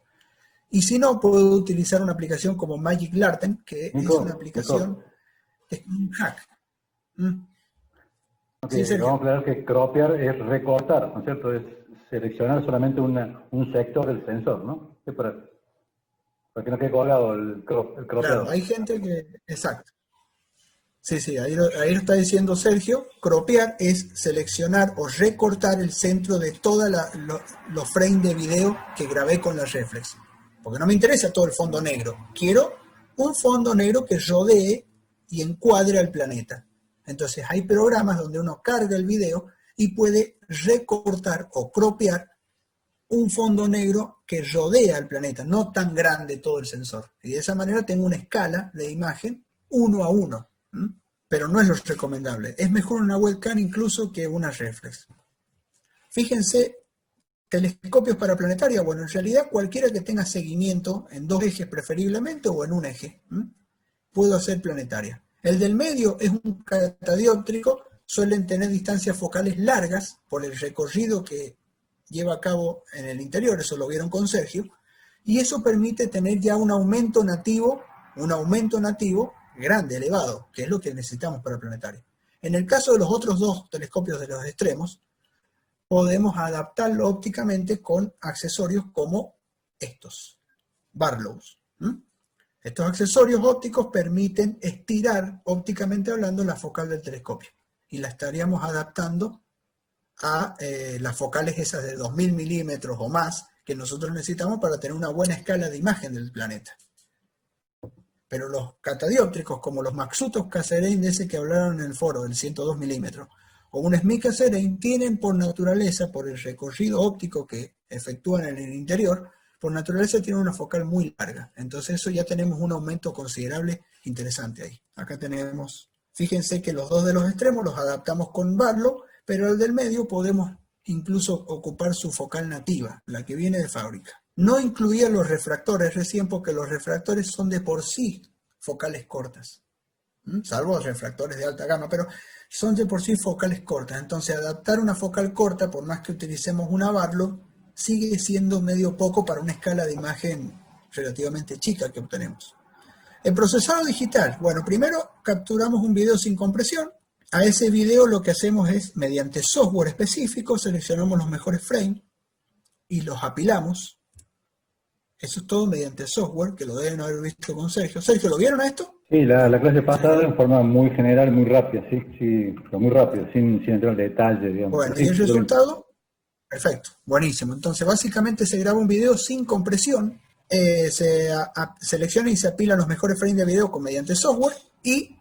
Y si no, puedo utilizar una aplicación como Magic Larten, que es una aplicación, es un hack. Okay, sí, vamos a aclarar que cropear es recortar, ¿no es cierto? Es seleccionar solamente un sector del sensor, ¿no? Es para para que no quede colgado el cropeado. Claro, hay gente que... Exacto. Sí, ahí lo está diciendo Sergio. Cropear es seleccionar o recortar el centro de todos los frames de video que grabé con la reflex. Porque no me interesa todo el fondo negro. Quiero un fondo negro que rodee y encuadre al planeta. Entonces hay programas donde uno carga el video y puede recortar o cropear un fondo negro que rodea al planeta, no tan grande todo el sensor. Y de esa manera tengo una escala de imagen 1 a 1. Pero no es lo recomendable. Es mejor una webcam incluso que una reflex. Fíjense, telescopios para planetaria. Bueno, en realidad cualquiera que tenga seguimiento en 2 ejes preferiblemente o en un eje, puedo hacer planetaria. El del medio es un catadióptrico, suelen tener distancias focales largas por el recorrido que lleva a cabo en el interior, eso lo vieron con Sergio, y eso permite tener ya un aumento nativo grande, elevado, que es lo que necesitamos para el planetario. En el caso de los otros 2 telescopios de los extremos, podemos adaptarlo ópticamente con accesorios como estos, Barlows. Estos accesorios ópticos permiten estirar ópticamente hablando la focal del telescopio y la estaríamos adaptando a las focales esas de 2000 milímetros o más que nosotros necesitamos para tener una buena escala de imagen del planeta. Pero los catadióptricos, como los Maxutos Cassegrain de ese que hablaron en el foro, del 102 milímetros, o un Smith Cassegrain, tienen por naturaleza, por el recorrido óptico que efectúan en el interior, por naturaleza tienen una focal muy larga. Entonces eso ya tenemos un aumento considerable interesante ahí. Acá tenemos, fíjense que los 2 de los extremos los adaptamos con Barlow, pero el del medio podemos incluso ocupar su focal nativa, la que viene de fábrica. No incluía los refractores recién porque los refractores son de por sí focales cortas, salvo los refractores de alta gama, pero son de por sí focales cortas. Entonces adaptar una focal corta, por más que utilicemos una Barlow, sigue siendo medio poco para una escala de imagen relativamente chica que obtenemos. El procesado digital, bueno, primero capturamos un video sin compresión. A ese video lo que hacemos es, mediante software específico, seleccionamos los mejores frames y los apilamos. Eso es todo mediante software, que lo deben haber visto con Sergio. Sergio, ¿lo vieron a esto? Sí, la clase pasada en forma muy general, muy rápida, sí, pero muy rápido, sin entrar en detalle, digamos. Bueno, sí, ¿y el resultado? Perfecto, buenísimo. Entonces, básicamente se graba un video sin compresión, se selecciona y se apilan los mejores frames de video mediante software, y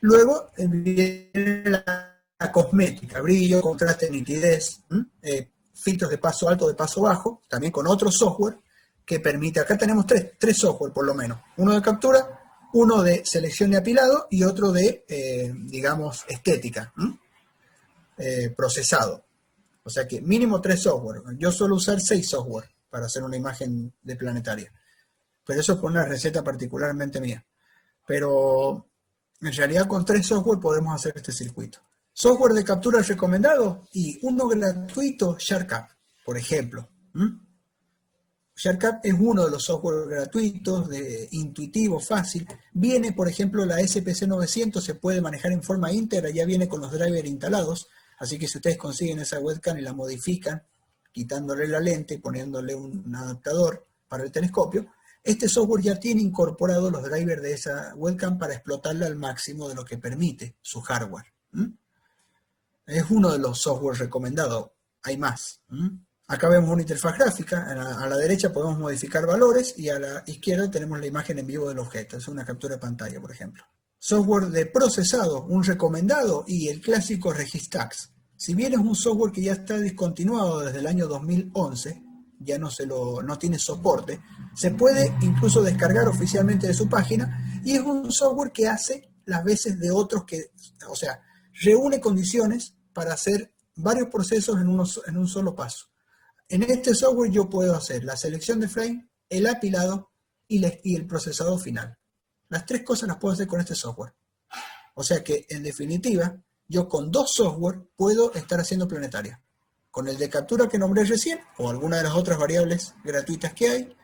luego viene la cosmética, brillo, contraste, nitidez, filtros de paso alto, de paso bajo, también con otro software que permite, acá tenemos tres software por lo menos, uno de captura, uno de selección y apilado y otro de, digamos, estética, procesado. O sea que mínimo 3 software. Yo suelo usar 6 software para hacer una imagen de planetaria. Pero eso es por una receta particularmente mía. Pero en realidad con 3 software podemos hacer este circuito. Software de captura recomendado y uno gratuito, SharkCap, por ejemplo. SharkCap es uno de los software gratuitos, intuitivo, fácil. Viene, por ejemplo, la SPC 900, se puede manejar en forma íntegra, ya viene con los drivers instalados. Así que si ustedes consiguen esa webcam y la modifican, quitándole la lente y poniéndole un adaptador para el telescopio, este software ya tiene incorporado los drivers de esa webcam para explotarla al máximo de lo que permite su hardware. Es uno de los softwares recomendados. Hay más. Acá vemos una interfaz gráfica. A la derecha podemos modificar valores y a la izquierda tenemos la imagen en vivo del objeto. Es una captura de pantalla, por ejemplo. Software de procesado, un recomendado, y el clásico Registax. Si bien es un software que ya está discontinuado desde el año 2011, ya no tiene soporte, se puede incluso descargar oficialmente de su página y es un software que hace las veces de otros o sea, reúne condiciones para hacer varios procesos en un solo paso. En este software yo puedo hacer la selección de frame, el apilado y el procesado final. Las 3 cosas las puedo hacer con este software. O sea que, en definitiva, yo con 2 software puedo estar haciendo planetaria. Con el de captura que nombré recién, o alguna de las otras variables gratuitas que hay,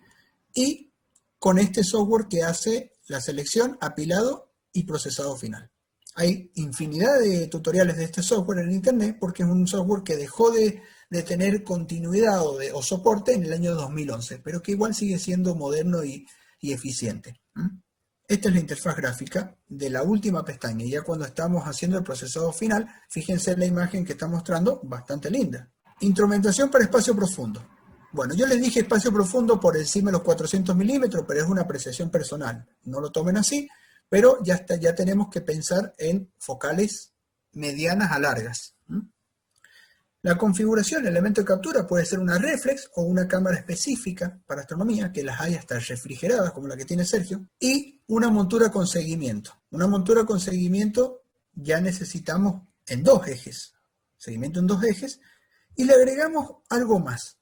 y con este software que hace la selección, apilado y procesado final. Hay infinidad de tutoriales de este software en internet porque es un software que dejó de tener continuidad o soporte en el año 2011, pero que igual sigue siendo moderno y y eficiente. Esta es la interfaz gráfica de la última pestaña. Ya cuando estamos haciendo el procesado final, fíjense la imagen que está mostrando, bastante linda. Instrumentación para espacio profundo. Bueno, yo les dije espacio profundo por encima de los 400 milímetros, pero es una apreciación personal. No lo tomen así, pero ya tenemos que pensar en focales medianas a largas. La configuración, el elemento de captura puede ser una reflex o una cámara específica para astronomía, que las hay hasta refrigeradas, como la que tiene Sergio, y una montura con seguimiento. Una montura con seguimiento ya necesitamos en 2 ejes, seguimiento en 2 ejes, y le agregamos algo más,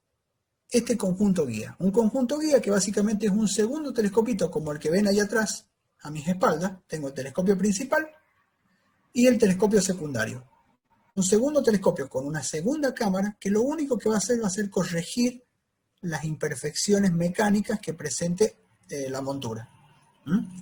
este conjunto guía. Un conjunto guía que básicamente es un segundo telescopito como el que ven allá atrás, a mis espaldas. Tengo el telescopio principal y el telescopio secundario. Un segundo telescopio con una segunda cámara que lo único que va a ser corregir las imperfecciones mecánicas que presente la montura.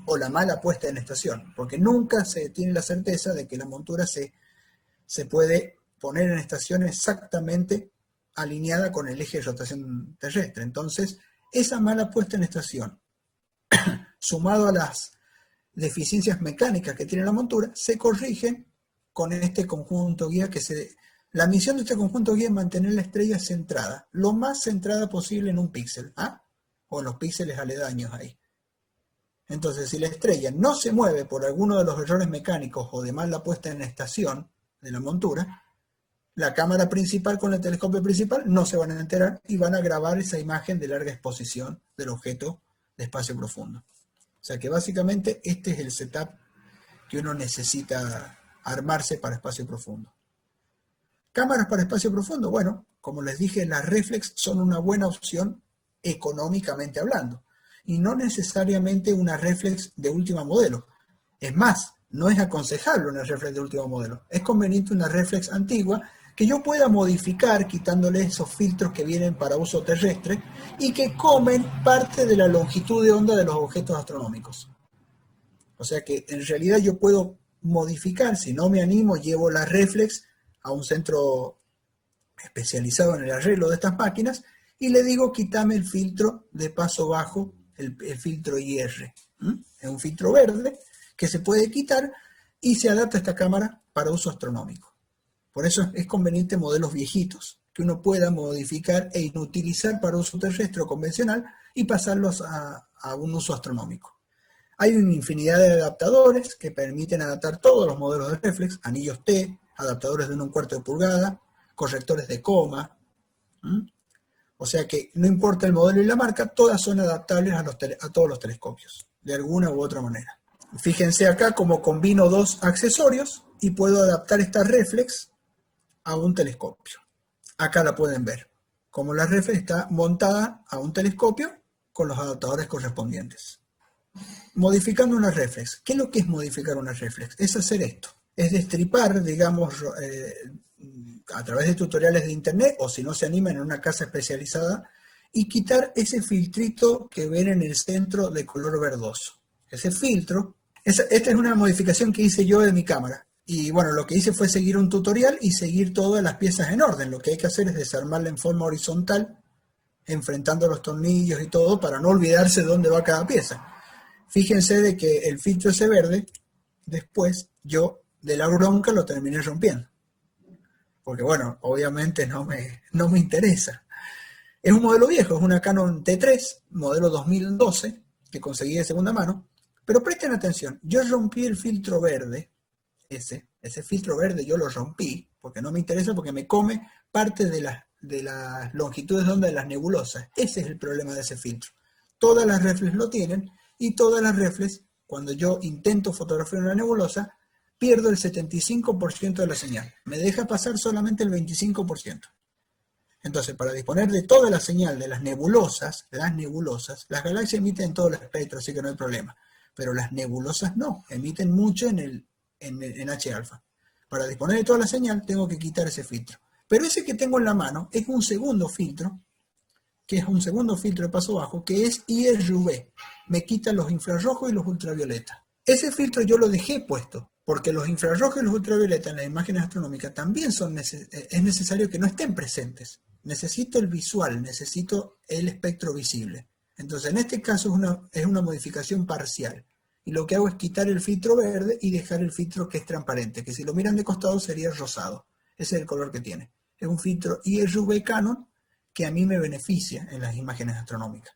O la mala puesta en estación, porque nunca se tiene la certeza de que la montura se puede poner en estación exactamente alineada con el eje de rotación terrestre. Entonces, esa mala puesta en estación, sumado a las deficiencias mecánicas que tiene la montura, se corrigen con este conjunto guía la misión de este conjunto guía es mantener la estrella centrada, lo más centrada posible en un píxel, o en los píxeles aledaños ahí. Entonces, si la estrella no se mueve por alguno de los errores mecánicos o de mala puesta en estación de la montura, la cámara principal con el telescopio principal no se van a enterar y van a grabar esa imagen de larga exposición del objeto de espacio profundo. O sea que básicamente este es el setup que uno necesita armarse para espacio profundo. Cámaras para espacio profundo, bueno, como les dije, las reflex son una buena opción económicamente hablando, y no necesariamente una reflex de último modelo. Es más, no es aconsejable una reflex de último modelo. Es conveniente una reflex antigua que yo pueda modificar quitándole esos filtros que vienen para uso terrestre y que comen parte de la longitud de onda de los objetos astronómicos. O sea que en realidad yo puedo modificar, si no me animo, llevo la reflex a un centro especializado en el arreglo de estas máquinas y le digo quítame el filtro de paso bajo, el filtro IR. Es un filtro verde que se puede quitar y se adapta a esta cámara para uso astronómico. Por eso es conveniente modelos viejitos que uno pueda modificar e inutilizar para uso terrestre o convencional y pasarlos a un uso astronómico. Hay una infinidad de adaptadores que permiten adaptar todos los modelos de reflex, anillos T, adaptadores de 1/4 de pulgada, correctores de coma. O sea que no importa el modelo y la marca, todas son adaptables a todos los telescopios, de alguna u otra manera. Fíjense acá cómo combino 2 accesorios y puedo adaptar esta reflex a un telescopio. Acá la pueden ver, como la reflex está montada a un telescopio con los adaptadores correspondientes. Modificando una reflex. ¿Qué es lo que es modificar una reflex? Es hacer esto. Es destripar, digamos, a través de tutoriales de internet, o si no se animan en una casa especializada, y quitar ese filtrito que ven en el centro de color verdoso. Ese filtro, esta es una modificación que hice yo de mi cámara. Y bueno, lo que hice fue seguir un tutorial y seguir todas las piezas en orden. Lo que hay que hacer es desarmarla en forma horizontal, enfrentando los tornillos y todo, para no olvidarse dónde va cada pieza. Fíjense de que el filtro ese verde, después yo de la bronca lo terminé rompiendo. Porque bueno, obviamente no me interesa. Es un modelo viejo, es una Canon T3, modelo 2012, que conseguí de segunda mano. Pero presten atención, yo rompí el filtro verde, ese filtro verde yo lo rompí, porque no me interesa, porque me come parte de las longitudes de onda de las nebulosas. Ese es el problema de ese filtro. Todas las reflex lo tienen, y todas las reflex, cuando yo intento fotografiar una nebulosa, pierdo el 75% de la señal. Me deja pasar solamente el 25%. Entonces, para disponer de toda la señal de las nebulosas, las galaxias emiten todo el espectro, así que no hay problema. Pero las nebulosas no, emiten mucho en H-alfa. Para disponer de toda la señal, tengo que quitar ese filtro. Pero ese que tengo en la mano es un segundo filtro, que es un segundo filtro de paso bajo, que es IRV. Me quita los infrarrojos y los ultravioletas. Ese filtro yo lo dejé puesto, porque los infrarrojos y los ultravioletas en las imágenes astronómicas también es necesario que no estén presentes. Necesito el visual, necesito el espectro visible. Entonces, en este caso es una modificación parcial. Y lo que hago es quitar el filtro verde y dejar el filtro que es transparente, que si lo miran de costado sería rosado. Ese es el color que tiene. Es un filtro IRV Canon que a mí me beneficia en las imágenes astronómicas.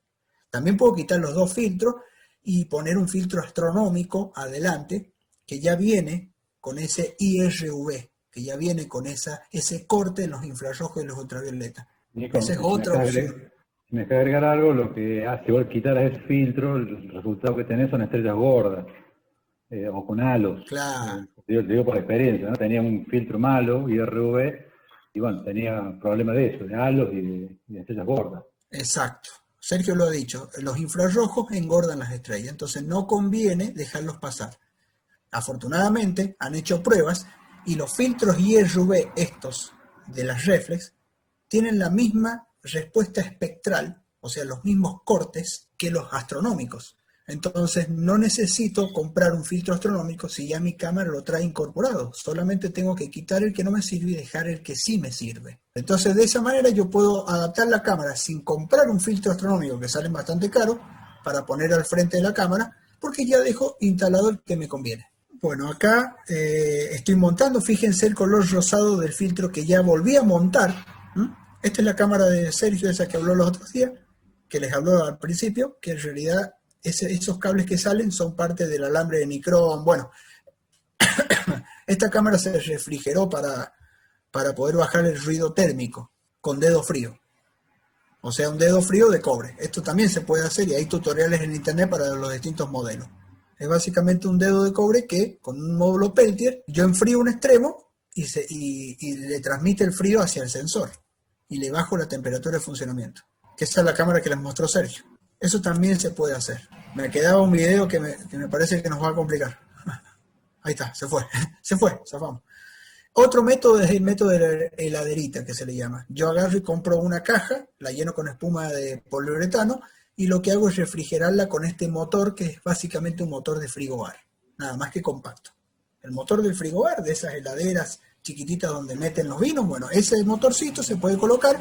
También puedo quitar los dos filtros y poner un filtro astronómico adelante que ya viene con ese IRV, que ya viene con ese corte en los infrarrojos y los ultravioletas. Nico, Esa es otra opción. Si me dejas agregar algo, lo que hace, si vos quitaras ese filtro, el resultado que tenés son estrellas gordas, o con halos. Claro. Te digo por experiencia, ¿no? Tenía un filtro malo, IRV, y bueno, tenía problemas de eso, de halos y de estrellas gordas. Exacto. Sergio lo ha dicho, los infrarrojos engordan las estrellas, entonces no conviene dejarlos pasar. Afortunadamente han hecho pruebas y los filtros IRV estos de las reflex tienen la misma respuesta espectral, o sea, los mismos cortes que los astronómicos. Entonces no necesito comprar un filtro astronómico si ya mi cámara lo trae incorporado. Solamente tengo que quitar el que no me sirve y dejar el que sí me sirve. Entonces de esa manera yo puedo adaptar la cámara sin comprar un filtro astronómico que sale bastante caro para poner al frente de la cámara, porque ya dejo instalado el que me conviene. Bueno, acá estoy montando, fíjense el color rosado del filtro que ya volví a montar. Esta es la cámara de Sergio, esa que habló los otros días, que les habló al principio, que en realidad esos cables que salen son parte del alambre de Nicron. Bueno, esta cámara se refrigeró para poder bajar el ruido térmico con dedo frío. O sea, un dedo frío de cobre. Esto también se puede hacer y hay tutoriales en internet para los distintos modelos. Es básicamente un dedo de cobre que con un módulo Peltier yo enfrío un extremo y le transmite el frío hacia el sensor y le bajo la temperatura de funcionamiento. Que esa es la cámara que les mostró Sergio. Eso también se puede hacer. Me quedaba un video que me parece que nos va a complicar. Ahí está, se fue, zafamos. Otro método es el método de la heladerita, que se le llama. Yo agarro y compro una caja, la lleno con espuma de poliuretano y lo que hago es refrigerarla con este motor que es básicamente un motor de frigobar, nada más que compacto. El motor del frigobar, de esas heladeras chiquititas donde meten los vinos, bueno, ese motorcito se puede colocar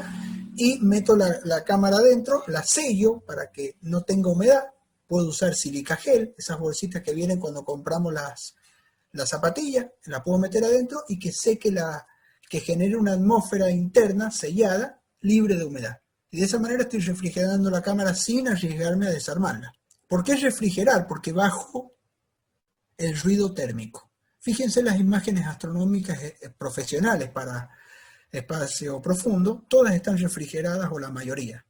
y meto la cámara adentro, la sello para que no tenga humedad. Puedo usar silica gel, esas bolsitas que vienen cuando compramos las zapatillas, la puedo meter adentro y que seque que genere una atmósfera interna sellada, libre de humedad. Y de esa manera estoy refrigerando la cámara sin arriesgarme a desarmarla. ¿Por qué refrigerar? Porque bajo el ruido térmico. Fíjense las imágenes astronómicas profesionales para espacio profundo, todas están refrigeradas o la mayoría.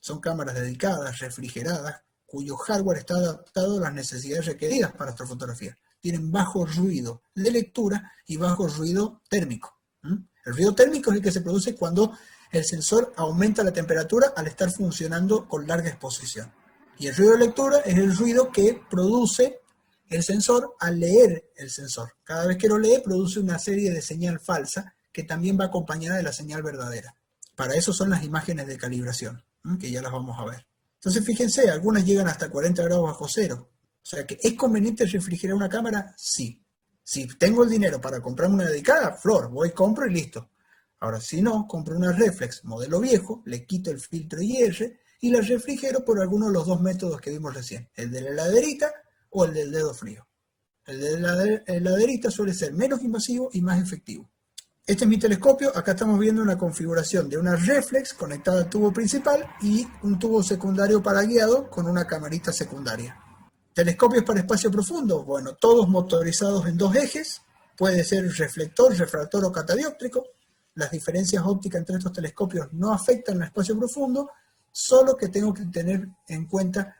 Son cámaras dedicadas, refrigeradas, cuyo hardware está adaptado a las necesidades requeridas para astrofotografía. Tienen bajo ruido de lectura y bajo ruido térmico. El ruido térmico es el que se produce cuando el sensor aumenta la temperatura al estar funcionando con larga exposición. Y el ruido de lectura es el ruido que produce el sensor al leer el sensor. Cada vez que lo lee produce una serie de señal falsa que también va acompañada de la señal verdadera. Para eso son las imágenes de calibración, que ya las vamos a ver. Entonces fíjense, algunas llegan hasta 40 grados bajo cero. O sea que ¿es conveniente refrigerar una cámara? Sí. Si tengo el dinero para comprarme una dedicada, flor, voy, compro y listo. Ahora, si no, compro una reflex modelo viejo, le quito el filtro IR y la refrigero por alguno de los dos métodos que vimos recién, el de la heladerita o el del dedo frío. El de la heladerita suele ser menos invasivo y más efectivo. Este es mi telescopio, acá estamos viendo una configuración de una reflex conectada al tubo principal y un tubo secundario para guiado con una camarita secundaria. ¿Telescopios para espacio profundo? Bueno, todos motorizados en dos ejes, puede ser reflector, refractor o catadióptrico. Las diferencias ópticas entre estos telescopios no afectan al espacio profundo, solo que tengo que tener en cuenta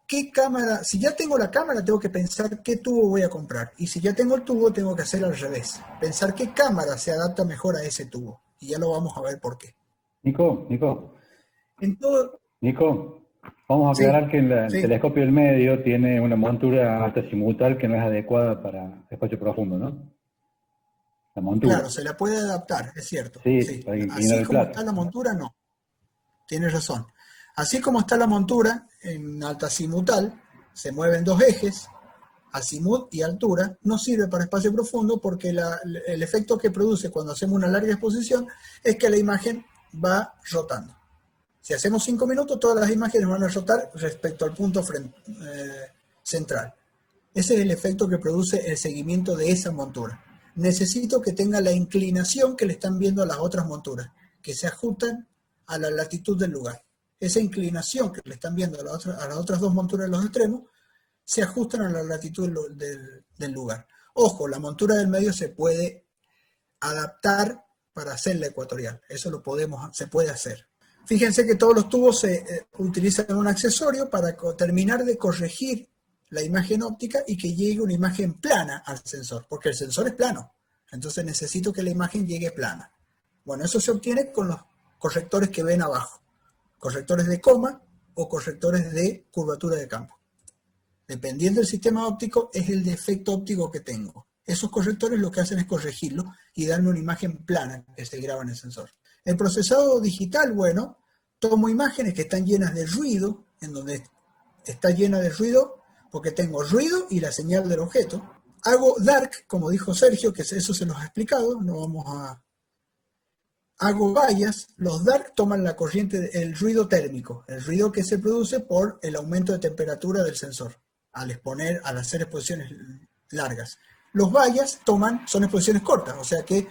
qué cámara. Si ya tengo la cámara, tengo que pensar qué tubo voy a comprar. Y si ya tengo el tubo, tengo que hacer al revés. Pensar qué cámara se adapta mejor a ese tubo. Y ya lo vamos a ver por qué. Nico, vamos a aclarar que el telescopio del medio tiene una montura alta-azimutal que no es adecuada para espacio profundo, ¿no? La montura. Claro, se la puede adaptar, es cierto. Sí. Así como está la montura, no. Tienes razón. Así como está la montura en alta-azimutal, se mueven dos ejes, azimut y altura, no sirve para espacio profundo porque el efecto que produce cuando hacemos una larga exposición es que la imagen va rotando. Si hacemos 5 minutos, todas las imágenes van a rotar respecto al punto central. Ese es el efecto que produce el seguimiento de esa montura. Necesito que tenga la inclinación que le están viendo a las otras monturas, que se ajustan a la latitud del lugar. Esa inclinación que le están viendo a las otras dos monturas de los extremos, se ajustan a la latitud del lugar. Ojo, la montura del medio se puede adaptar para hacerla ecuatorial. Eso se puede hacer. Fíjense que todos los tubos se utilizan un accesorio para terminar de corregir la imagen óptica y que llegue una imagen plana al sensor, porque el sensor es plano. Entonces necesito que la imagen llegue plana. Bueno, eso se obtiene con los correctores que ven abajo. Correctores de coma o correctores de curvatura de campo. Dependiendo del sistema óptico, es el defecto óptico que tengo. Esos correctores lo que hacen es corregirlo y darme una imagen plana que se graba en el sensor. El procesado digital, bueno, tomo imágenes que están llenas de ruido, en donde está llena de ruido, porque tengo ruido y la señal del objeto. Hago dark, como dijo Sergio, que eso se los ha explicado, no vamos a... Hago vallas, los dark toman la corriente, el ruido térmico, el ruido que se produce por el aumento de temperatura del sensor, al hacer exposiciones largas. Los vallas son exposiciones cortas, o sea que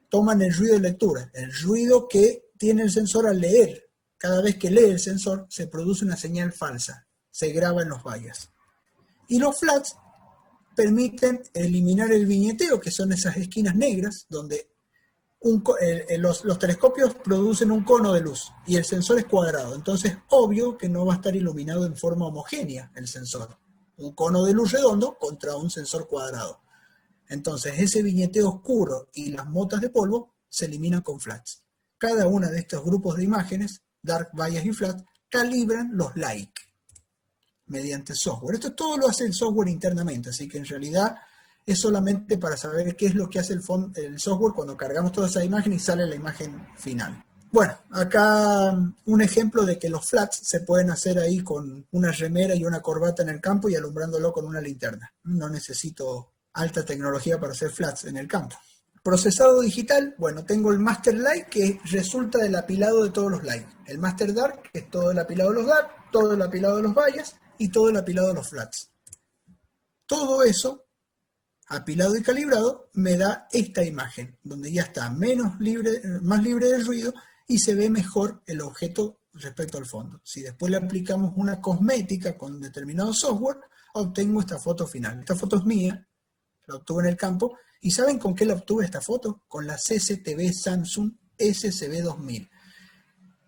toman el ruido de lectura, el ruido que tiene el sensor al leer. Cada vez que lee el sensor se produce una señal falsa, se graba en los vallas. Y los flats permiten eliminar el viñeteo, que son esas esquinas negras, donde los telescopios producen un cono de luz y el sensor es cuadrado. Entonces, obvio que no va a estar iluminado en forma homogénea el sensor. Un cono de luz redondo contra un sensor cuadrado. Entonces, ese viñeteo oscuro y las motas de polvo se eliminan con flats. Cada uno de estos grupos de imágenes, dark, vallas y flats, calibran los like mediante software. Esto todo lo hace el software internamente, así que en realidad es solamente para saber qué es lo que hace el software cuando cargamos toda esa imagen y sale la imagen final. Bueno, acá un ejemplo de que los flats se pueden hacer ahí con una remera y una corbata en el campo y alumbrándolo con una linterna. No necesito alta tecnología para hacer flats en el campo. Procesado digital, bueno, tengo el Master Light que resulta del apilado de todos los lights. El Master Dark, que es todo el apilado de los dark, todo el apilado de los vallas y todo el apilado de los flats. Todo eso, apilado y calibrado, me da esta imagen, donde ya está más libre de ruido y se ve mejor el objeto respecto al fondo. Si después le aplicamos una cosmética con determinado software, obtengo esta foto final. Esta foto es mía, la obtuve en el campo. ¿Y saben con qué la obtuve esta foto? Con la CCTV Samsung SCB2000.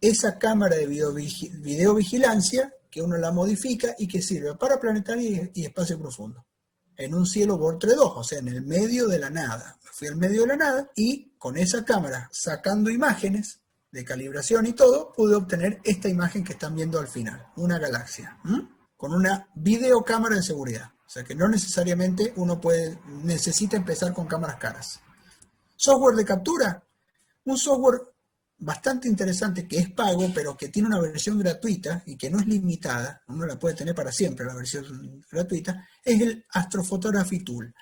Esa cámara de videovigilancia que uno la modifica y que sirve para planetario y espacio profundo. En un cielo Bortre 2, o sea, en el medio de la nada. Me fui al medio de la nada y con esa cámara, sacando imágenes de calibración y todo, pude obtener esta imagen que están viendo al final, una galaxia, con una videocámara de seguridad. O sea que no necesariamente uno necesita empezar con cámaras caras. Software de captura, un software bastante interesante que es pago, pero que tiene una versión gratuita y que no es limitada, uno la puede tener para siempre la versión gratuita, es el Astrophotography Tool.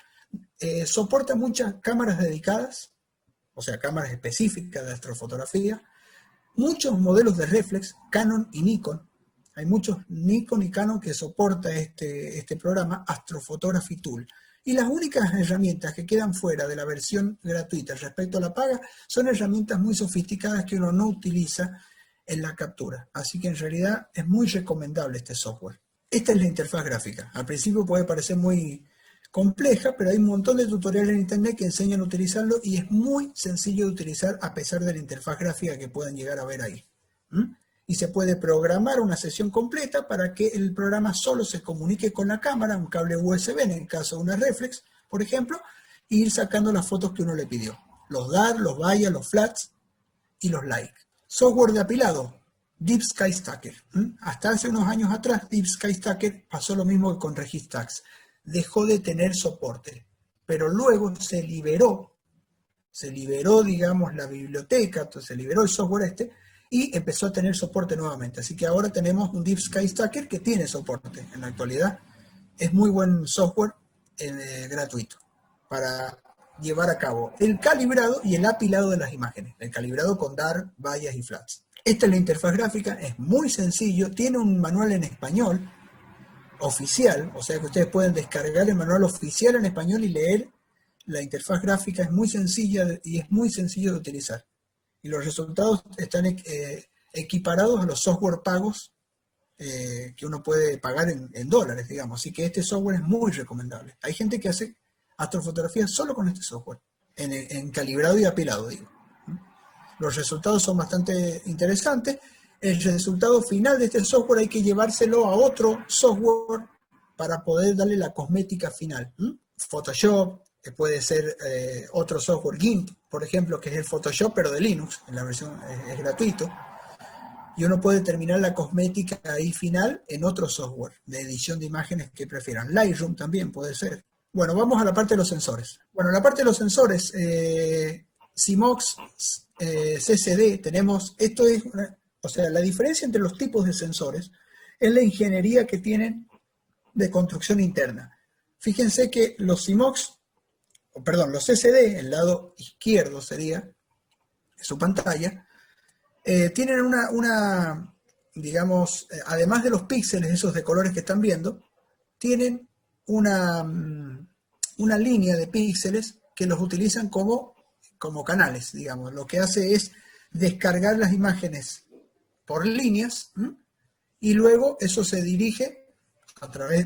Soporta muchas cámaras dedicadas, o sea, cámaras específicas de astrofotografía, muchos modelos de reflex, Canon y Nikon. Hay muchos Nikon y Canon que soporta este programa Astrophotography Tool. Y las únicas herramientas que quedan fuera de la versión gratuita respecto a la paga son herramientas muy sofisticadas que uno no utiliza en la captura. Así que en realidad es muy recomendable este software. Esta es la interfaz gráfica. Al principio puede parecer muy compleja, pero hay un montón de tutoriales en internet que enseñan a utilizarlo y es muy sencillo de utilizar a pesar de la interfaz gráfica que puedan llegar a ver ahí. Y se puede programar una sesión completa para que el programa solo se comunique con la cámara, un cable USB en el caso de una reflex, por ejemplo, e ir sacando las fotos que uno le pidió. Los DAR, los VIA, los flats y los like. Software de apilado, Deep Sky Stacker. Hasta hace unos años atrás, Deep Sky Stacker pasó lo mismo que con Registax. Dejó de tener soporte, pero luego se liberó, digamos, la biblioteca, entonces se liberó el software y empezó a tener soporte nuevamente. Así que ahora tenemos un Deep Sky Stacker que tiene soporte en la actualidad. Es muy buen software gratuito para llevar a cabo el calibrado y el apilado de las imágenes. El calibrado con DAR, vallas y flats. Esta es la interfaz gráfica, es muy sencillo, tiene un manual en español oficial, o sea que ustedes pueden descargar el manual oficial en español y leer. La interfaz gráfica es muy sencilla y es muy sencillo de utilizar. Y los resultados están equiparados a los software pagos que uno puede pagar en dólares, digamos. Así que este software es muy recomendable. Hay gente que hace astrofotografía solo con este software, en calibrado y apilado, digo. Los resultados son bastante interesantes. El resultado final de este software hay que llevárselo a otro software para poder darle la cosmética final. Photoshop, que puede ser otro software, GIMP, por ejemplo, que es el Photoshop, pero de Linux, en la versión es gratuito. Y uno puede terminar la cosmética ahí final en otro software de edición de imágenes que prefieran. Lightroom también puede ser. Bueno, vamos a la parte de los sensores. Bueno, la parte de los sensores, CMOS, CCD, tenemos, esto es, o sea, la diferencia entre los tipos de sensores es la ingeniería que tienen de construcción interna. Fíjense que los CMOS, los CCD, el lado izquierdo sería de su pantalla, tienen digamos, además de los píxeles, esos de colores que están viendo, tienen una línea de píxeles que los utilizan como canales, digamos. Lo que hace es descargar las imágenes por líneas, y luego eso se dirige,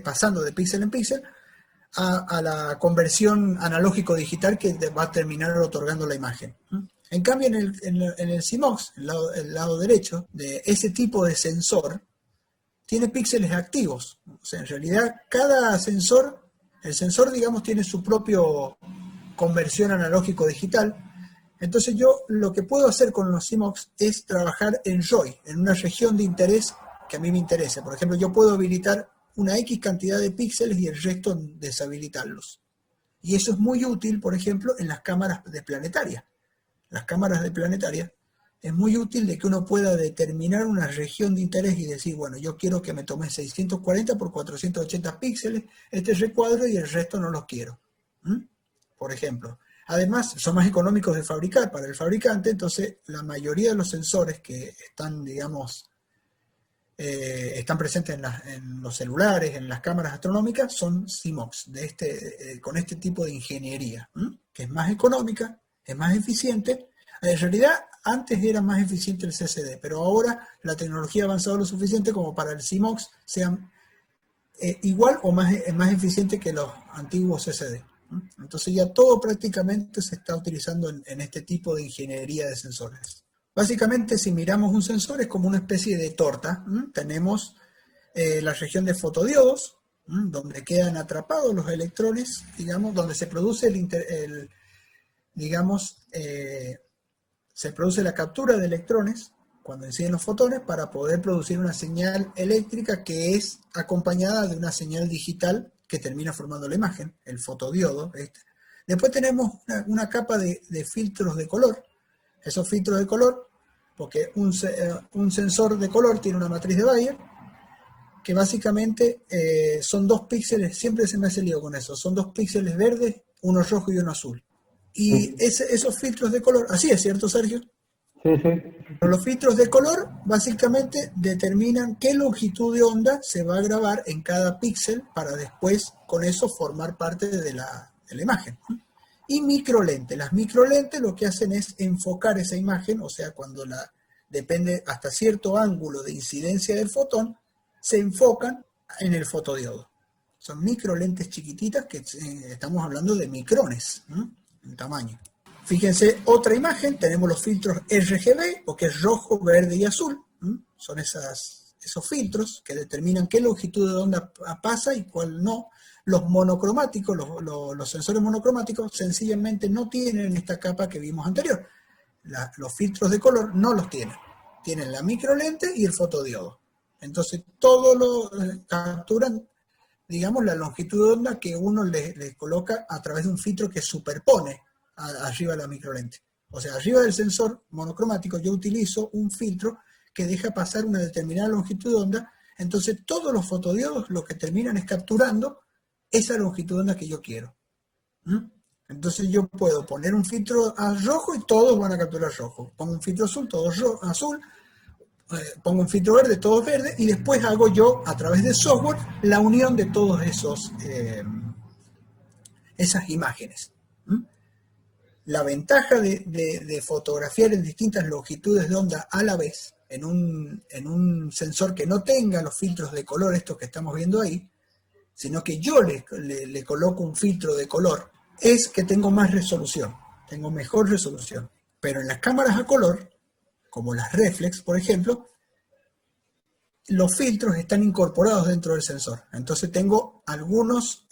pasando de píxel en píxel, a la conversión analógico-digital que va a terminar otorgando la imagen. En cambio, en el CMOS, el lado derecho, de ese tipo de sensor, tiene píxeles activos. O sea, en realidad, cada sensor, el sensor, digamos, tiene su propio conversión analógico-digital. Entonces yo lo que puedo hacer con los CMOS es trabajar en ROI, en una región de interés que a mí me interesa. Por ejemplo, yo puedo habilitar una X cantidad de píxeles y el resto deshabilitarlos. Y eso es muy útil, por ejemplo, en las cámaras de planetaria. Las cámaras de planetaria es muy útil de que uno pueda determinar una región de interés y decir, bueno, yo quiero que me tome 640 por 480 píxeles este recuadro y el resto no los quiero. Por ejemplo. Además, son más económicos de fabricar para el fabricante, entonces la mayoría de los sensores que están, digamos, están presentes en los celulares, en las cámaras astronómicas, son CMOS, con este tipo de ingeniería, que es más económica, es más eficiente. En realidad, antes era más eficiente el CCD, pero ahora la tecnología ha avanzado lo suficiente como para el CMOS sean igual o más eficiente que los antiguos CCD. Entonces ya todo prácticamente se está utilizando en este tipo de ingeniería de sensores. Básicamente, si miramos un sensor, es como una especie de torta. Tenemos la región de fotodiodos, donde quedan atrapados los electrones, digamos, donde se produce se produce la captura de electrones cuando inciden los fotones para poder producir una señal eléctrica que es acompañada de una señal digital que termina formando la imagen, el fotodiodo. Después tenemos una capa de filtros de color. Esos filtros de color, porque un sensor de color tiene una matriz de Bayer, que básicamente son 2 píxeles, siempre se me hace lío con eso, son 2 píxeles verdes, uno rojo y uno azul. Y esos filtros de color, así es, ¿cierto, Sergio? Sí. Pero los filtros de color básicamente determinan qué longitud de onda se va a grabar en cada píxel para después con eso formar parte de la imagen. Y microlentes. Las microlentes lo que hacen es enfocar esa imagen, o sea, cuando depende hasta cierto ángulo de incidencia del fotón, se enfocan en el fotodiodo. Son microlentes chiquititas que estamos hablando de micrones en tamaño. Fíjense, otra imagen, tenemos los filtros RGB, porque es rojo, verde y azul. Son esos filtros que determinan qué longitud de onda pasa y cuál no. Los monocromáticos, los sensores monocromáticos, sencillamente no tienen esta capa que vimos anterior. Los filtros de color no los tienen. Tienen la microlente y el fotodiodo. Entonces, todo lo capturan, digamos, la longitud de onda que uno le coloca a través de un filtro que superpone arriba de la microlente. O sea, arriba del sensor monocromático yo utilizo un filtro que deja pasar una determinada longitud de onda, entonces todos los fotodiodos lo que terminan es capturando esa longitud de onda que yo quiero. Entonces yo puedo poner un filtro rojo y todos van a capturar rojo. Pongo un filtro azul, todos azul. pongo un filtro verde, todo verde, y después hago yo, a través de software, la unión de todos esas imágenes. La ventaja de fotografiar en distintas longitudes de onda a la vez, en un sensor que no tenga los filtros de color, estos que estamos viendo ahí, sino que yo le coloco un filtro de color, es que tengo más resolución, tengo mejor resolución. Pero en las cámaras a color, como las reflex, por ejemplo, los filtros están incorporados dentro del sensor. Entonces tengo algunos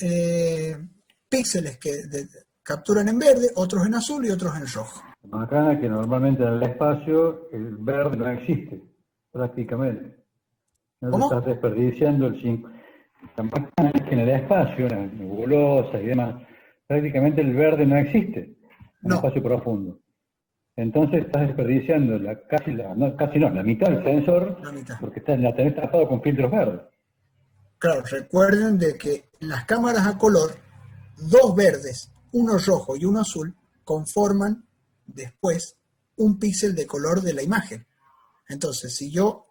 píxeles que capturan en verde, otros en azul y otros en rojo. Bacana que normalmente en el espacio el verde no existe, prácticamente. No ¿Cómo? estás desperdiciando el 5. Tan bacana es que en el espacio, en las nebulosas y demás, prácticamente el verde no existe en el espacio profundo. Entonces estás desperdiciando la mitad del sensor, porque la tenés tapado con filtros verdes. Claro, recuerden de que las cámaras a color, dos verdes, uno rojo y uno azul, conforman después un píxel de color de la imagen. Entonces, si yo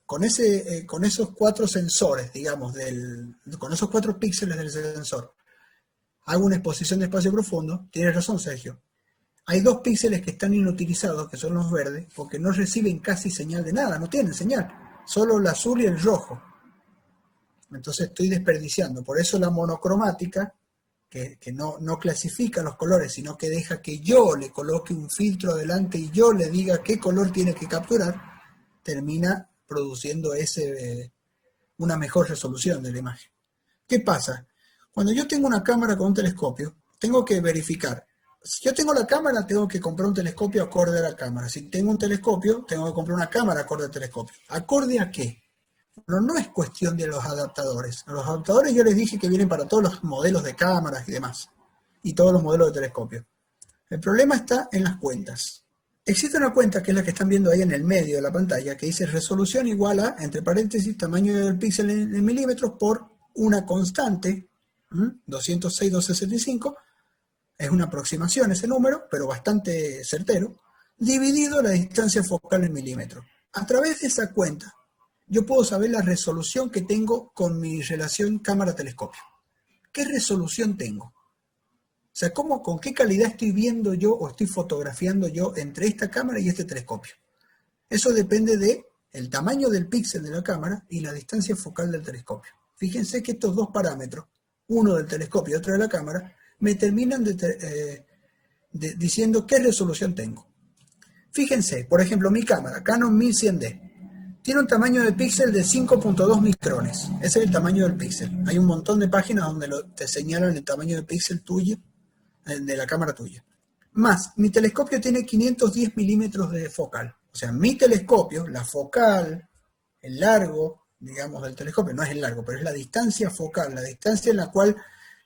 con esos 4 sensores, digamos, con esos 4 píxeles del sensor, hago una exposición de espacio profundo, tienes razón, Sergio. Hay 2 píxeles que están inutilizados, que son los verdes, porque no reciben casi señal de nada, no tienen señal, solo el azul y el rojo. Entonces estoy desperdiciando. Por eso la monocromática, que no clasifica los colores, sino que deja que yo le coloque un filtro adelante y yo le diga qué color tiene que capturar, termina produciendo una mejor resolución de la imagen. ¿Qué pasa? Cuando yo tengo una cámara con un telescopio, tengo que verificar. Si yo tengo la cámara, tengo que comprar un telescopio acorde a la cámara. Si tengo un telescopio, tengo que comprar una cámara acorde al telescopio. ¿Acorde a qué? Pero no es cuestión de los adaptadores. Los adaptadores yo les dije que vienen para todos los modelos de cámaras y demás. Y todos los modelos de telescopio. El problema está en las cuentas. Existe una cuenta que es la que están viendo ahí en el medio de la pantalla, que dice resolución igual a, entre paréntesis, tamaño del píxel en milímetros por una constante, 206,265, es una aproximación ese número, pero bastante certero, dividido la distancia focal en milímetros. A través de esa cuenta, yo puedo saber la resolución que tengo con mi relación cámara-telescopio. ¿Qué resolución tengo? O sea, con qué calidad estoy viendo yo o estoy fotografiando yo entre esta cámara y este telescopio. Eso depende del tamaño del píxel de la cámara y la distancia focal del telescopio. Fíjense que estos 2 parámetros, uno del telescopio y otro de la cámara, me terminan diciendo qué resolución tengo. Fíjense, por ejemplo, mi cámara, Canon 1100D, tiene un tamaño de píxel de 5.2 micrones. Ese es el tamaño del píxel. Hay un montón de páginas donde te señalan el tamaño de píxel tuyo, de la cámara tuya. Más, mi telescopio tiene 510 milímetros de focal. O sea, mi telescopio, la focal, el largo, digamos, del telescopio, no es el largo, pero es la distancia focal, la distancia en la cual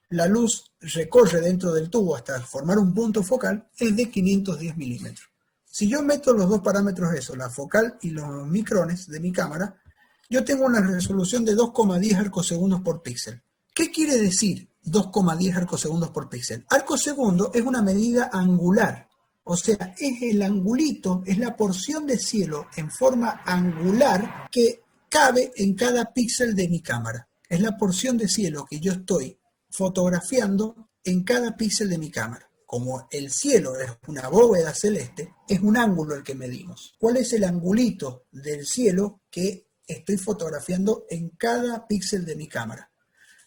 la luz recorre dentro del tubo hasta formar un punto focal, es de 510 milímetros. Si yo meto los 2 parámetros esos, la focal y los micrones de mi cámara, yo tengo una resolución de 2,10 arcosegundos por píxel. ¿Qué quiere decir 2,10 arcosegundos por píxel? Arcosegundo es una medida angular, o sea, es el angulito, es la porción de cielo en forma angular que cabe en cada píxel de mi cámara. Es la porción de cielo que yo estoy fotografiando en cada píxel de mi cámara. Como el cielo es una bóveda celeste, es un ángulo el que medimos. ¿Cuál es el angulito del cielo que estoy fotografiando en cada píxel de mi cámara?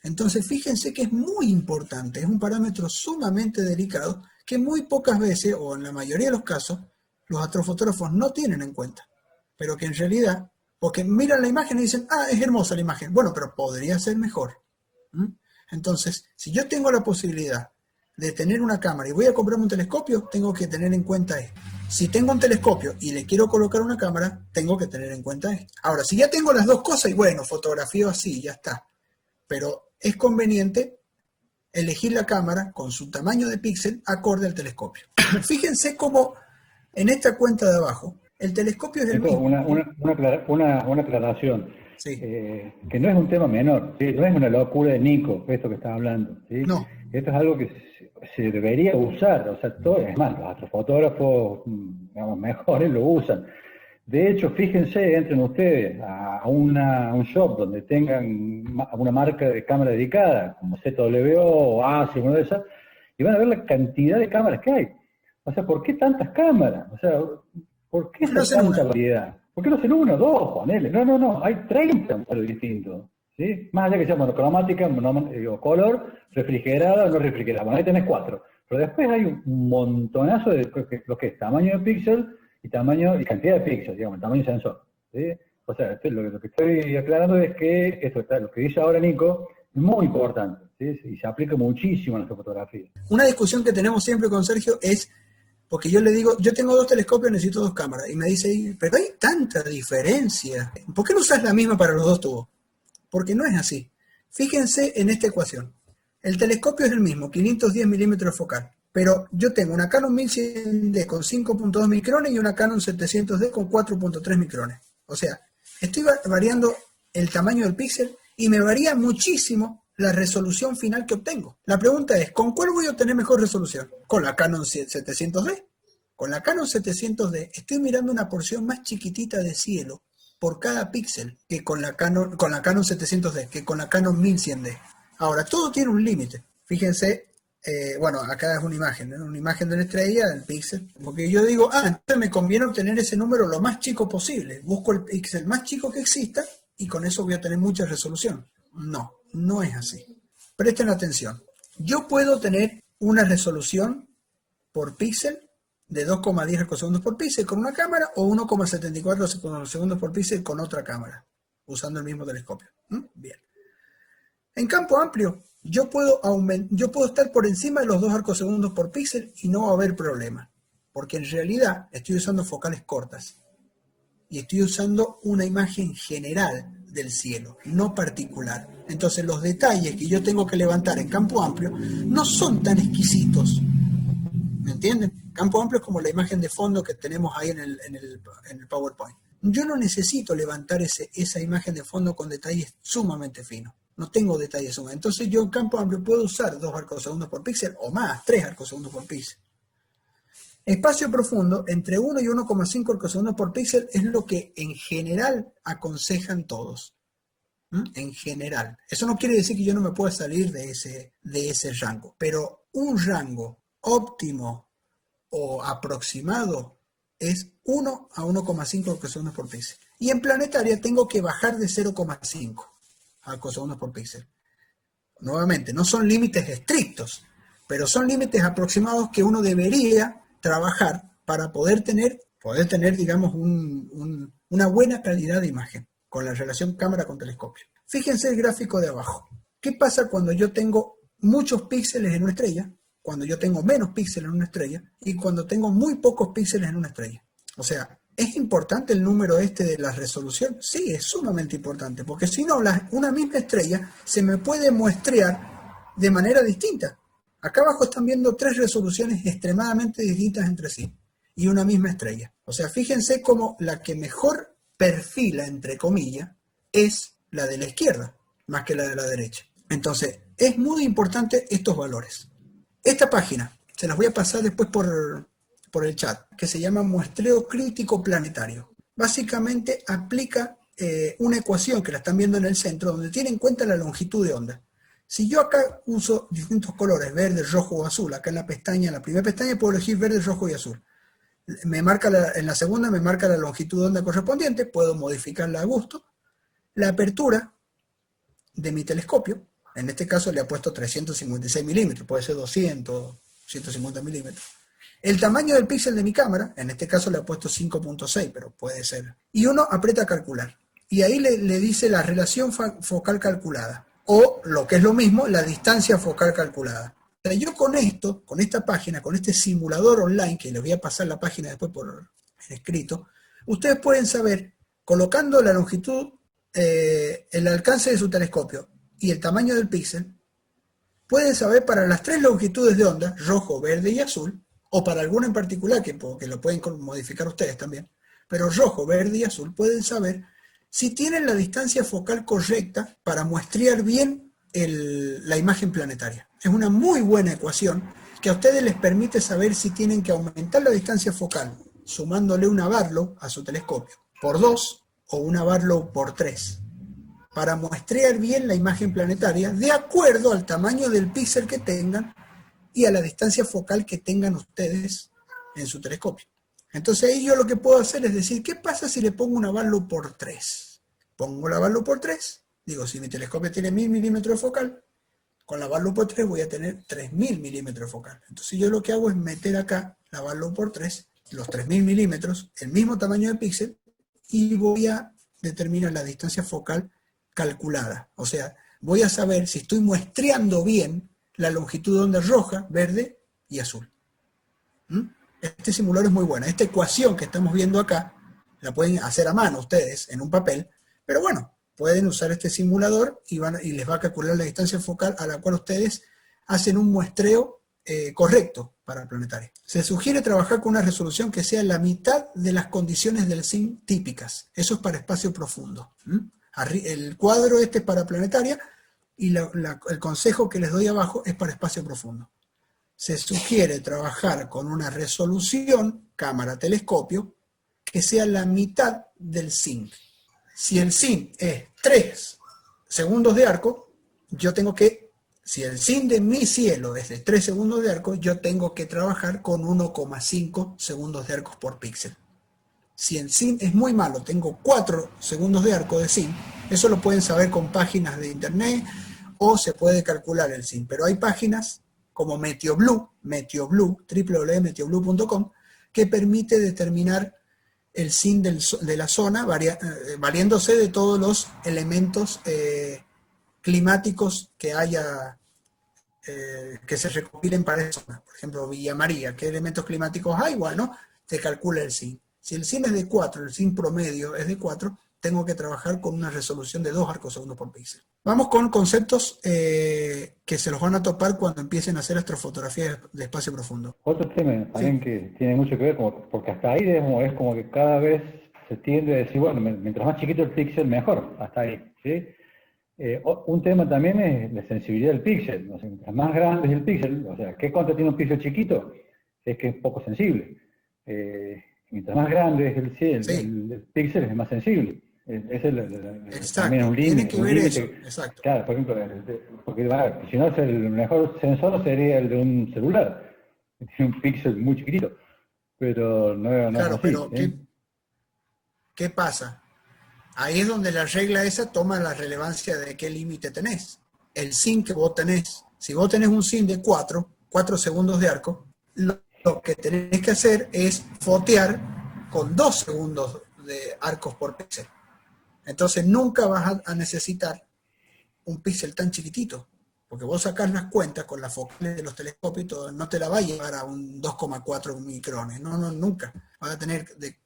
Entonces fíjense que es muy importante, es un parámetro sumamente delicado que muy pocas veces, o en la mayoría de los casos, los astrofotógrafos no tienen en cuenta. Pero que en realidad, porque miran la imagen y dicen, es hermosa la imagen. Bueno, pero podría ser mejor. Entonces, si yo tengo la posibilidad de tener una cámara y voy a comprarme un telescopio, tengo que tener en cuenta esto. Si tengo un telescopio y le quiero colocar una cámara, tengo que tener en cuenta esto. Ahora, si ya tengo las dos cosas y bueno, fotografío así, ya está. Pero es conveniente elegir la cámara con su tamaño de píxel acorde al telescopio. Fíjense cómo en esta cuenta de abajo, el telescopio es el mismo. Una aclaración. Sí. Que no es un tema menor, ¿sí? No es una locura de Nico, esto que estás hablando. ¿Sí? No. Esto es algo que se debería usar, o sea, todo, es más, los astrofotógrafos, digamos, mejores lo usan. De hecho, fíjense, entren ustedes a un shop donde tengan una marca de cámara dedicada, como ZWO o ASI, una de esas, y van a ver la cantidad de cámaras que hay. O sea, ¿por qué tantas cámaras? O sea, ¿por qué tanta variedad? ¿Por qué no hacen uno, dos, ponele? No, hay 30 modelos distintos. ¿Sí? Más allá que sea monocromática, color, refrigerada o no refrigerada. Bueno, ahí tenés 4. Pero después hay un montonazo de lo que es tamaño de píxel y tamaño y cantidad de píxeles, digamos, el tamaño sensor. ¿Sí? O sea, lo que estoy aclarando es que lo que dice ahora Nico es muy importante, ¿sí? Y se aplica muchísimo en nuestra fotografía. Una discusión que tenemos siempre con Sergio es, porque yo le digo, yo tengo 2 telescopios, necesito 2 cámaras, y me dice, pero hay tanta diferencia, ¿por qué no usas la misma para los 2 tubos? Porque no es así. Fíjense en esta ecuación. El telescopio es el mismo, 510 milímetros focal, pero yo tengo una Canon 1100D con 5.2 micrones y una Canon 700D con 4.3 micrones. O sea, estoy variando el tamaño del píxel y me varía muchísimo la resolución final que obtengo. La pregunta es, ¿con cuál voy a obtener mejor resolución? ¿Con la Canon 700D? Con la Canon 700D estoy mirando una porción más chiquitita de cielo por cada píxel que con la Canon 700D, que con la Canon 1100D. Ahora, todo tiene un límite. Fíjense, bueno, acá es una imagen de la estrella, del píxel. Porque yo digo, entonces me conviene obtener ese número lo más chico posible. Busco el píxel más chico que exista y con eso voy a tener mucha resolución. No, no es así. Presten atención. Yo puedo tener una resolución por píxel de 2,10 arcosegundos por píxel con una cámara o 1,74 segundos por píxel con otra cámara, usando el mismo telescopio. Bien. En campo amplio, yo puedo estar por encima de los 2 arcosegundos por píxel y no va a haber problema, porque en realidad estoy usando focales cortas y estoy usando una imagen general del cielo, no particular. Entonces los detalles que yo tengo que levantar en campo amplio no son tan exquisitos. ¿Me entienden? Campo amplio es como la imagen de fondo que tenemos ahí en el PowerPoint. Yo no necesito levantar esa imagen de fondo con detalles sumamente finos. No tengo detalles sumamente. Entonces yo en campo amplio puedo usar 2 arcosegundos por píxel o más, 3 arcosegundos por píxel. Espacio profundo, entre 1 y 1,5 arcosegundos por píxel es lo que en general aconsejan todos. En general. Eso no quiere decir que yo no me pueda salir de ese rango, pero un rango óptimo o aproximado es 1 a 1,5 arcosegundos por píxel. Y en planetaria tengo que bajar de 0,5 arcosegundos por píxel. Nuevamente, no son límites estrictos, pero son límites aproximados que uno debería trabajar para poder tener digamos, una buena calidad de imagen con la relación cámara con telescopio. Fíjense el gráfico de abajo. ¿Qué pasa cuando yo tengo muchos píxeles en una estrella? Cuando yo tengo menos píxeles en una estrella y cuando tengo muy pocos píxeles en una estrella. O sea, ¿es importante el número de la resolución? Sí, es sumamente importante, porque si no, una misma estrella se me puede muestrear de manera distinta. Acá abajo están viendo 3 resoluciones extremadamente distintas entre sí y una misma estrella. O sea, fíjense cómo la que mejor perfila, entre comillas, es la de la izquierda, más que la de la derecha. Entonces, es muy importante estos valores. Esta página, se las voy a pasar después por el chat, que se llama Muestreo Crítico Planetario. Básicamente aplica una ecuación que la están viendo en el centro, donde tiene en cuenta la longitud de onda. Si yo acá uso distintos colores, verde, rojo o azul, acá en la primera pestaña puedo elegir verde, rojo y azul. En la segunda me marca la longitud de onda correspondiente, puedo modificarla a gusto. La apertura de mi telescopio, en este caso le he puesto 356 milímetros, puede ser 200, 150 milímetros. El tamaño del píxel de mi cámara, en este caso le he puesto 5.6, pero puede ser. Y uno aprieta calcular. Y ahí le dice la relación focal calculada. O, lo que es lo mismo, la distancia focal calculada. O sea, yo con esta página, con este simulador online, que les voy a pasar la página después por escrito, ustedes pueden saber, colocando la longitud, el alcance de su telescopio y el tamaño del píxel, pueden saber para las 3 longitudes de onda, rojo, verde y azul, o para alguna en particular, que lo pueden modificar ustedes también, pero rojo, verde y azul, pueden saber si tienen la distancia focal correcta para muestrear bien la imagen planetaria. Es una muy buena ecuación que a ustedes les permite saber si tienen que aumentar la distancia focal sumándole una Barlow a su telescopio, por 2 o una Barlow por 3, para muestrear bien la imagen planetaria de acuerdo al tamaño del píxel que tengan y a la distancia focal que tengan ustedes en su telescopio. Entonces ahí yo lo que puedo hacer es decir, ¿qué pasa si le pongo una Barlow por 3? Pongo la Barlow por 3, digo, si mi telescopio tiene 1000 milímetros de focal, con la Barlow por 3 voy a tener 3000 milímetros de focal. Entonces yo lo que hago es meter acá la Barlow por 3, los 3000 milímetros, el mismo tamaño de píxel, y voy a determinar la distancia focal calculada. O sea, voy a saber si estoy muestreando bien la longitud de onda roja, verde y azul. Este simulador es muy bueno. Esta ecuación que estamos viendo acá, la pueden hacer a mano ustedes en un papel, pero bueno, pueden usar este simulador y les va a calcular la distancia focal a la cual ustedes hacen un muestreo correcto para el planetario. Se sugiere trabajar con una resolución que sea la mitad de las condiciones del SIN típicas. Eso es para espacio profundo. El cuadro este es para planetaria y el consejo que les doy abajo es para espacio profundo. Se sugiere trabajar con una resolución, cámara-telescopio, que sea la mitad del SIN. Si el SIN es 3 segundos de arco, yo tengo que, si el SIN de mi cielo es de 3 segundos de arco, yo tengo que trabajar con 1,5 segundos de arcos por píxel. Si el SIN es muy malo, tengo 4 segundos de arco de SIN, eso lo pueden saber con páginas de internet o se puede calcular el SIN, pero hay páginas como MeteoBlue, www.meteoblue.com, que permite determinar el SIN de la zona valiéndose de todos los elementos climáticos que haya, que se recopilen para esa zona. Por ejemplo, Villa María, ¿qué elementos climáticos hay? Bueno, te calcula el SIN. Si el SIN es de 4, el SIN promedio es de 4, tengo que trabajar con una resolución de 2 arcosegundos por píxel. Vamos con conceptos que se los van a topar cuando empiecen a hacer astrofotografías de espacio profundo. Otro tema también que tiene mucho que ver, porque hasta ahí es como que cada vez se tiende a decir, bueno, mientras más chiquito el píxel, mejor, hasta ahí, ¿sí? Un tema también es la sensibilidad del píxel. O sea, mientras más grande es el píxel, o sea, ¿qué cuánto tiene un píxel chiquito? Es que es poco sensible. Mientras más grande es el píxel, es más sensible. Exacto, tiene que ver eso, exacto. Claro, por ejemplo, porque si no, el mejor sensor sería el de un celular, que tiene un píxel muy chiquitito, pero no claro, es así. Pero ¿qué pasa? Ahí es donde la regla esa toma la relevancia de qué límite tenés. El SIN que vos tenés, si vos tenés un SIN de 4 segundos de arco, lo que tenés que hacer es fotear con 2 segundos de arcos por píxel. Entonces nunca vas a necesitar un píxel tan chiquitito, porque vos sacás las cuentas con las focales de los telescopios y todo, no te la va a llevar a un 2,4 micrones, no, nunca. Vas a tener de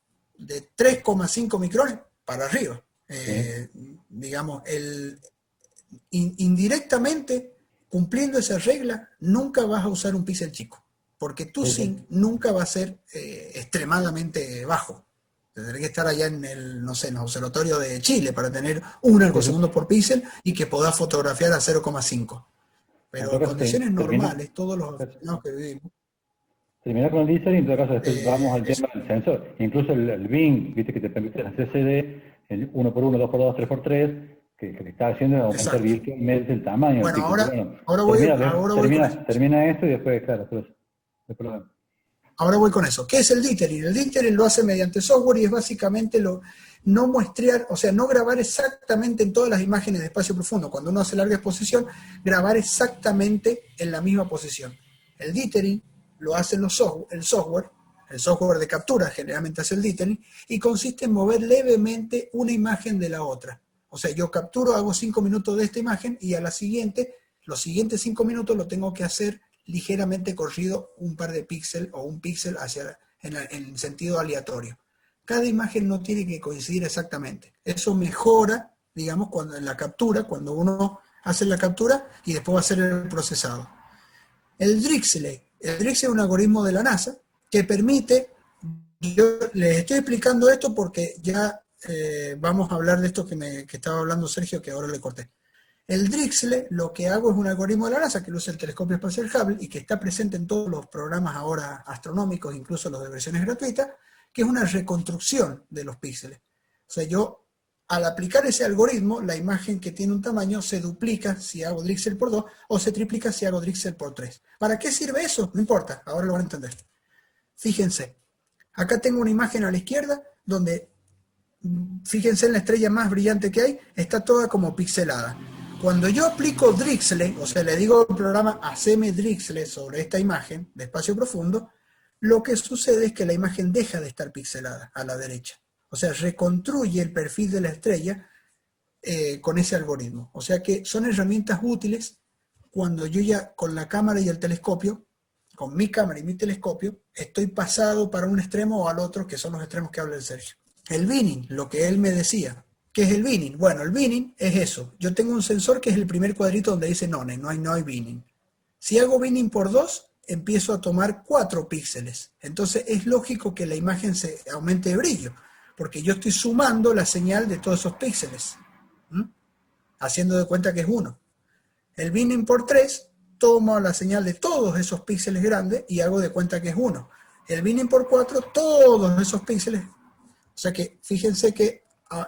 3,5 micrones para arriba. Digamos, indirectamente, cumpliendo esa regla, nunca vas a usar un píxel chico, porque tu SIN nunca va a ser extremadamente bajo. Tendré que estar allá en el, no sé, en el observatorio de Chile para tener 1 arcosegundo por píxel y que pueda fotografiar a 0,5. Pero en condiciones normales, todos los aficionados que vivimos. Terminar con el LISA y en todo caso después vamos al tema del sensor. Incluso el Bing, viste que te permite hacer CD, el 1x1, 2x2, 3x3, que le está haciendo es aumentar virtualmente el tamaño. Bueno, termina esto y después, claro, después ahora voy con eso. ¿Qué es el dithering? El dithering lo hace mediante software y es básicamente no muestrear, o sea, no grabar exactamente en todas las imágenes de espacio profundo. Cuando uno hace larga exposición, grabar exactamente en la misma posición. El dithering lo hace el software de captura generalmente hace el dithering, y consiste en mover levemente una imagen de la otra. O sea, yo capturo, hago 5 minutos de esta imagen y a los siguientes 5 minutos lo tengo que hacer ligeramente corrido un par de píxeles o un píxel en sentido aleatorio. Cada imagen no tiene que coincidir exactamente. Eso mejora, digamos, cuando uno hace la captura y después va a hacer el procesado. El Drexel es un algoritmo de la NASA que permite, yo les estoy explicando esto porque ya vamos a hablar de esto que estaba hablando Sergio, que ahora le corté. El Drexel, lo que hago es un algoritmo de la NASA que usa el telescopio espacial Hubble y que está presente en todos los programas ahora astronómicos, incluso los de versiones gratuitas, que es una reconstrucción de los píxeles. O sea, yo al aplicar ese algoritmo, la imagen que tiene un tamaño se duplica si hago Drexel por 2 o se triplica si hago Drexel por 3. ¿Para qué sirve eso? No importa, ahora lo van a entender. Fíjense, acá tengo una imagen a la izquierda donde, fíjense en la estrella más brillante que hay, está toda como pixelada. Cuando yo aplico Drexel, o sea, le digo al programa, haceme Drexel sobre esta imagen de espacio profundo, lo que sucede es que la imagen deja de estar pixelada a la derecha. O sea, reconstruye el perfil de la estrella con ese algoritmo. O sea que son herramientas útiles cuando yo ya con la cámara y el telescopio, con mi cámara y mi telescopio, estoy pasado para un extremo o al otro, que son los extremos que habla el Sergio. El binning, lo que él me decía. ¿Qué es el binning? Bueno, el binning es eso. Yo tengo un sensor que es el primer cuadrito donde dice none, no hay binning. Si hago binning por 2, empiezo a tomar 4 píxeles. Entonces es lógico que la imagen se aumente de brillo, porque yo estoy sumando la señal de todos esos píxeles, haciendo de cuenta que es 1. El binning por 3, tomo la señal de todos esos píxeles grandes y hago de cuenta que es 1. El binning por 4, todos esos píxeles. O sea que fíjense que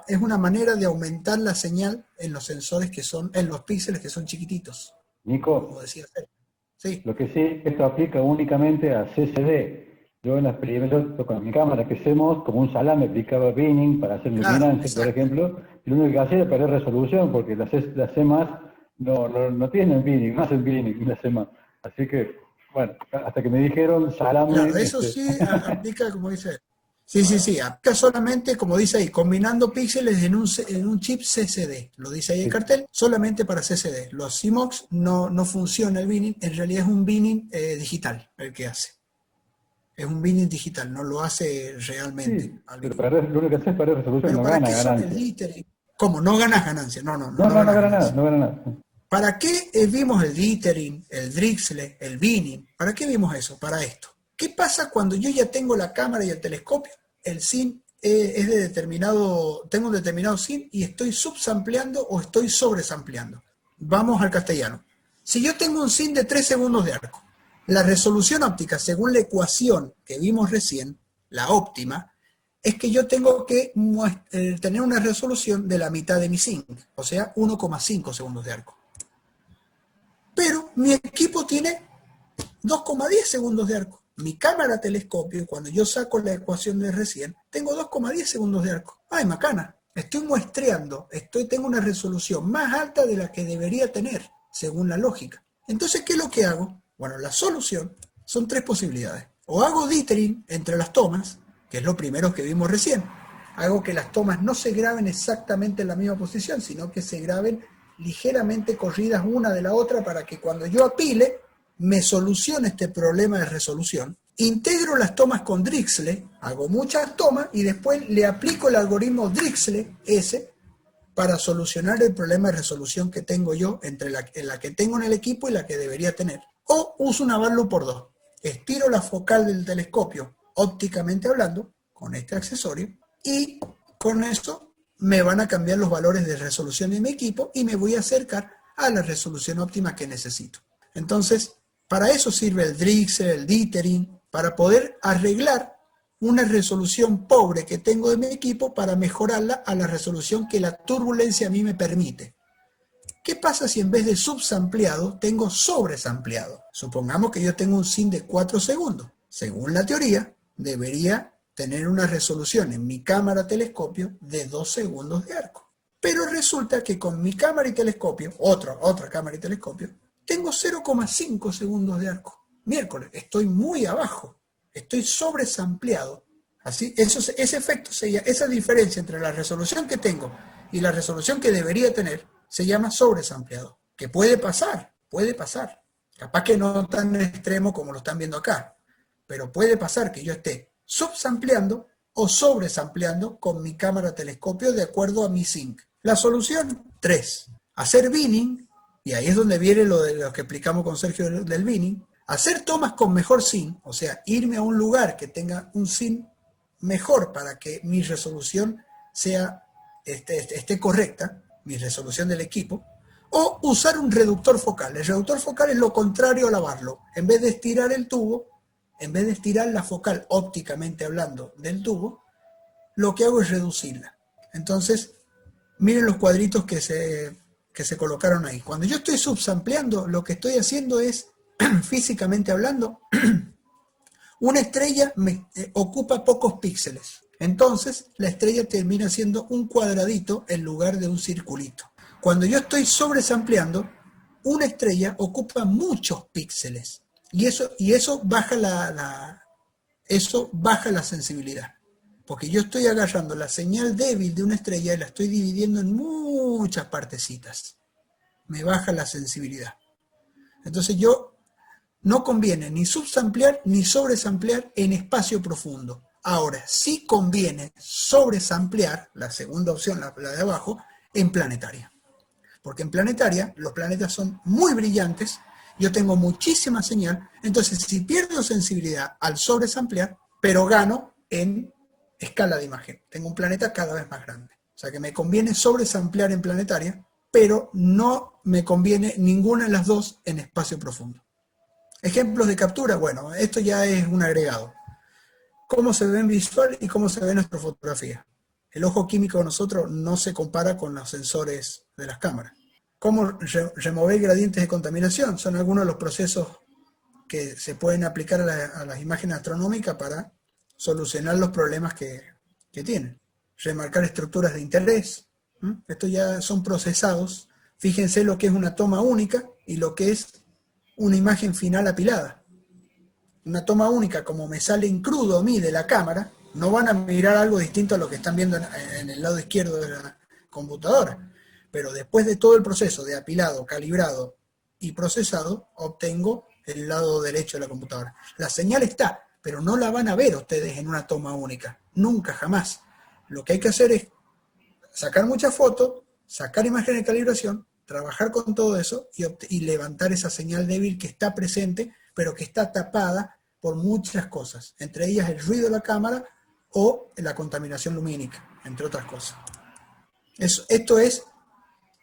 es una manera de aumentar la señal en los sensores que son, en los píxeles que son chiquititos. Nico, Como decía Sergio. Sí. lo que sí, esto aplica únicamente a CCD. Yo en las experimentos con mi cámara que hacemos, como un salame, aplicaba binning para hacer luminancia, por ejemplo, y lo único que hacía era perder resolución, porque las C más no tienen binning, no hacen binning las C más. Así que, bueno, hasta que me dijeron salame... Claro, eso sí aplica, como dice. Sí, aplica solamente, como dice ahí, combinando píxeles en un chip CCD. Lo dice ahí el cartel, solamente para CCD. Los CMOS no funciona el binning, en realidad es un binning digital el que hace. Es un binning digital, no lo hace realmente. Sí, pero lo único que hace es perder resolución, pero no ¿para gana qué son ganancia. el dithering? ¿Cómo? ¿No ganas ganancia? No gana nada, no gana nada. ¿Para qué vimos el dithering, el Drexel, el binning? ¿Para qué vimos eso? Para esto. ¿Qué pasa cuando yo ya tengo la cámara y el telescopio? El SIN es de determinado, tengo un determinado SIN y estoy subsampleando o estoy sobresampleando. Vamos al castellano. Si yo tengo un SIN de 3 segundos de arco, la resolución óptica, según la ecuación que vimos recién, la óptima, es que yo tengo que tener una resolución de la mitad de mi SIN, o sea, 1,5 segundos de arco. Pero mi equipo tiene 2,10 segundos de arco. Mi cámara telescopio, cuando yo saco la ecuación de recién, tengo 2,10 segundos de arco. ¡Ay, macana! Estoy muestreando, tengo una resolución más alta de la que debería tener, según la lógica. Entonces, ¿qué es lo que hago? Bueno, la solución son 3 posibilidades. O hago dithering entre las tomas, que es lo primero que vimos recién. Hago que las tomas no se graben exactamente en la misma posición, sino que se graben ligeramente corridas una de la otra para que cuando yo apile, me solucione este problema de resolución. Integro las tomas con Drexel, hago muchas tomas y después le aplico el algoritmo Drexel S para solucionar el problema de resolución que tengo yo entre la que tengo en el equipo y la que debería tener. O uso una value por 2. Estiro la focal del telescopio, ópticamente hablando, con este accesorio, y con eso me van a cambiar los valores de resolución de mi equipo y me voy a acercar a la resolución óptima que necesito. Entonces, para eso sirve el Drexel, el dithering, para poder arreglar una resolución pobre que tengo de mi equipo para mejorarla a la resolución que la turbulencia a mí me permite. ¿Qué pasa si en vez de subsampleado tengo sobresampleado? Supongamos que yo tengo un SIN de 4 segundos. Según la teoría, debería tener una resolución en mi cámara telescopio de 2 segundos de arco. Pero resulta que con mi cámara y telescopio, otra cámara y telescopio, tengo 0,5 segundos de arco. Miércoles, estoy muy abajo. Estoy sobresampleado. Así, ese efecto, esa diferencia entre la resolución que tengo y la resolución que debería tener, se llama sobresampleado. Que puede pasar. Capaz que no tan extremo como lo están viendo acá. Pero puede pasar que yo esté subsampleando o sobresampleando con mi cámara telescopio de acuerdo a mi sync. La solución, 3. Hacer binning, y ahí es donde viene lo que explicamos con Sergio del binning. Hacer tomas con mejor SIN, o sea, irme a un lugar que tenga un SIN mejor para que mi resolución esté correcta, mi resolución del equipo, o usar un reductor focal. El reductor focal es lo contrario a lavarlo. En vez de estirar el tubo, en vez de estirar la focal ópticamente hablando del tubo, lo que hago es reducirla. Entonces, miren los cuadritos que se colocaron ahí. Cuando yo estoy subsampleando, lo que estoy haciendo es, físicamente hablando, una estrella ocupa pocos píxeles. Entonces, la estrella termina siendo un cuadradito en lugar de un circulito. Cuando yo estoy sobresampleando, una estrella ocupa muchos píxeles. Y eso baja la sensibilidad. Porque yo estoy agarrando la señal débil de una estrella y la estoy dividiendo en muchas partecitas. Me baja la sensibilidad. Entonces no conviene ni subsamplear ni sobresamplear en espacio profundo. Ahora, sí conviene sobresamplear, la segunda opción, la de abajo, en planetaria. Porque en planetaria los planetas son muy brillantes, yo tengo muchísima señal, entonces si pierdo sensibilidad al sobresamplear, pero gano en escala de imagen. Tengo un planeta cada vez más grande. O sea que me conviene sobresamplear en planetaria, pero no me conviene ninguna de las dos en espacio profundo. Ejemplos de captura, bueno, esto ya es un agregado. ¿Cómo se ve en visual y cómo se ve en nuestra fotografía? El ojo químico de nosotros no se compara con los sensores de las cámaras. ¿Cómo remover gradientes de contaminación? Son algunos de los procesos que se pueden aplicar a las imágenes astronómicas para solucionar los problemas que tienen. Remarcar estructuras de interés. Estos ya son procesados. Fíjense lo que es una toma única y lo que es una imagen final apilada. Una toma única, como me sale en crudo a mí de la cámara, no van a mirar algo distinto a lo que están viendo en el lado izquierdo de la computadora. Pero después de todo el proceso de apilado, calibrado y procesado, obtengo el lado derecho de la computadora. La señal está, pero no la van a ver ustedes en una toma única. Nunca, jamás. Lo que hay que hacer es sacar muchas fotos, sacar imágenes de calibración, trabajar con todo eso y levantar esa señal débil que está presente, pero que está tapada por muchas cosas, entre ellas el ruido de la cámara o la contaminación lumínica, entre otras cosas. Esto es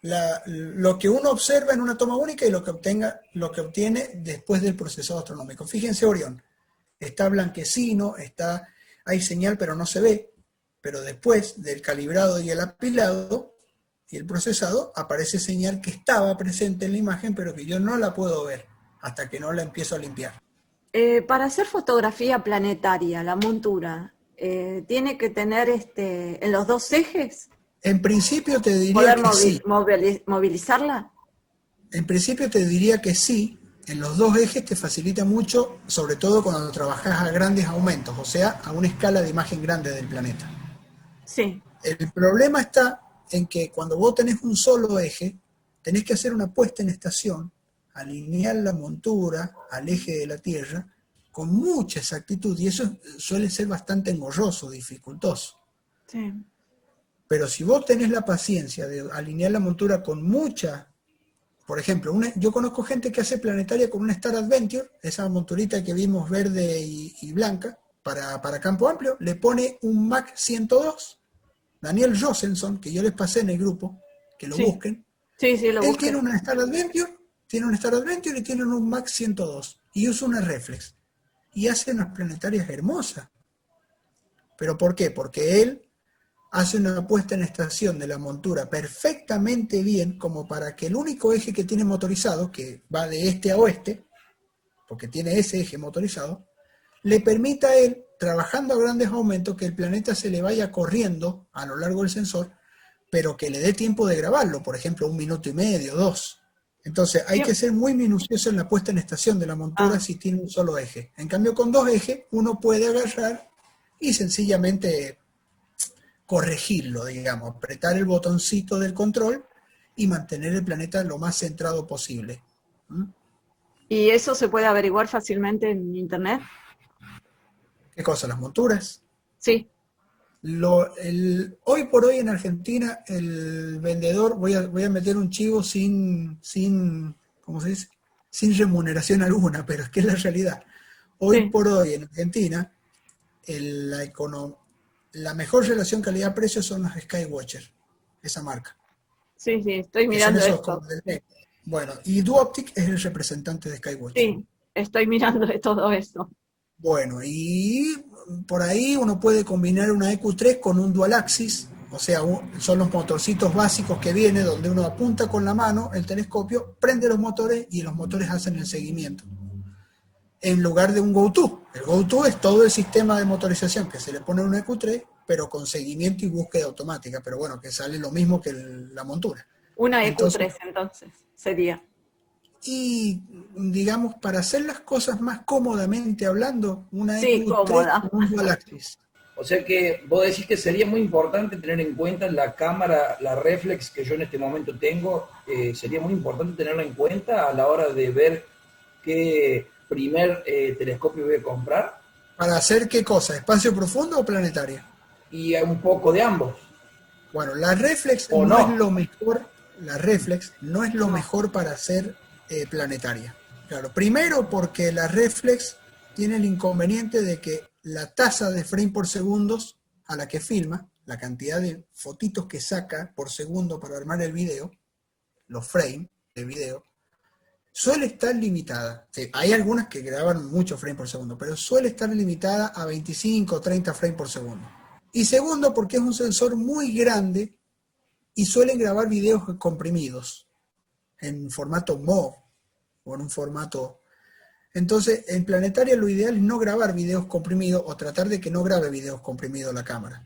lo que uno observa en una toma única y lo que obtiene después del procesado astronómico. Fíjense Orión, está blanquecino, hay señal pero no se ve, pero después del calibrado y el apilado y el procesado aparece señal que estaba presente en la imagen pero que yo no la puedo ver hasta que no la empiezo a limpiar. Para hacer fotografía planetaria, la montura, ¿tiene que tener en los dos ejes? En principio te diría que sí. ¿Movilizarla? En principio te diría que sí. En los dos ejes te facilita mucho, sobre todo cuando trabajas a grandes aumentos, o sea, a una escala de imagen grande del planeta. Sí. El problema está en que cuando vos tenés un solo eje, tenés que hacer una puesta en estación, alinear la montura al eje de la Tierra con mucha exactitud, y eso suele ser bastante engorroso, dificultoso. Sí. Pero si vos tenés la paciencia de alinear la montura con mucha, por ejemplo, yo conozco gente que hace planetaria con una Star Adventure, esa monturita que vimos verde y blanca, para campo amplio, le pone un Mach 102. Daniel Josephson, que yo les pasé en el grupo, que lo busquen. Sí, lo busqué. Él tiene una Star Adventure y tiene un Mach 102, y usa una reflex. Y hace unas planetarias hermosas. ¿Pero por qué? Porque él hace una puesta en estación de la montura perfectamente bien, como para que el único eje que tiene motorizado, que va de este a oeste, porque tiene ese eje motorizado, le permita a él, trabajando a grandes aumentos, que el planeta se le vaya corriendo a lo largo del sensor, pero que le dé tiempo de grabarlo, por ejemplo, 1 minuto y medio, 2. Entonces hay que ser muy minucioso en la puesta en estación de la montura si tiene un solo eje. En cambio, con 2 ejes, uno puede agarrar y sencillamente corregirlo, digamos, apretar el botoncito del control y mantener el planeta lo más centrado posible. ¿Y eso se puede averiguar fácilmente en internet? ¿Qué cosa? ¿Las monturas? Sí. Hoy por hoy en Argentina el vendedor, voy a meter un chivo sin ¿cómo se dice? Sin remuneración alguna, pero es que es la realidad. Hoy por hoy en Argentina la mejor relación calidad-precio son los Skywatcher, esa marca. Sí, estoy mirando esto. Bueno, y Duoptic es el representante de Skywatcher. Sí, estoy mirando de todo eso. Bueno, y por ahí uno puede combinar una EQ3 con un dual axis, O sea, son los motorcitos básicos que vienen donde uno apunta con la mano el telescopio, prende los motores y los motores hacen el seguimiento. En lugar de un GoTo. El GoTo es todo el sistema de motorización que se le pone a un EQ3, pero con seguimiento y búsqueda automática. Pero bueno, que sale lo mismo que la montura. Una EQ3 entonces sería. Y digamos, para hacer las cosas más cómodamente hablando, una Sí, EQ3 cómoda. con un dual axis. O sea que vos decís que sería muy importante tener en cuenta la cámara, la reflex que yo en este momento tengo, sería muy importante tenerla en cuenta a la hora de ver qué primer telescopio voy a comprar. ¿Para hacer qué cosa? ¿Espacio profundo o planetaria? Y un poco de ambos. Bueno, la reflex ¿O no no? es lo mejor, la reflex no es lo mejor para hacer planetaria. Claro, primero porque la reflex tiene el inconveniente de que la tasa de frame por segundos a la que filma, la cantidad de fotitos que saca por segundo para armar el video, los frames de video, suele estar limitada. Sí, hay algunas que graban mucho frame por segundo, pero suele estar limitada a 25 o 30 frames por segundo. Y segundo, porque es un sensor muy grande y suelen grabar videos comprimidos en formato MOV o en un formato... Entonces, en planetaria lo ideal es no grabar videos comprimidos o tratar de que no grabe videos comprimidos la cámara.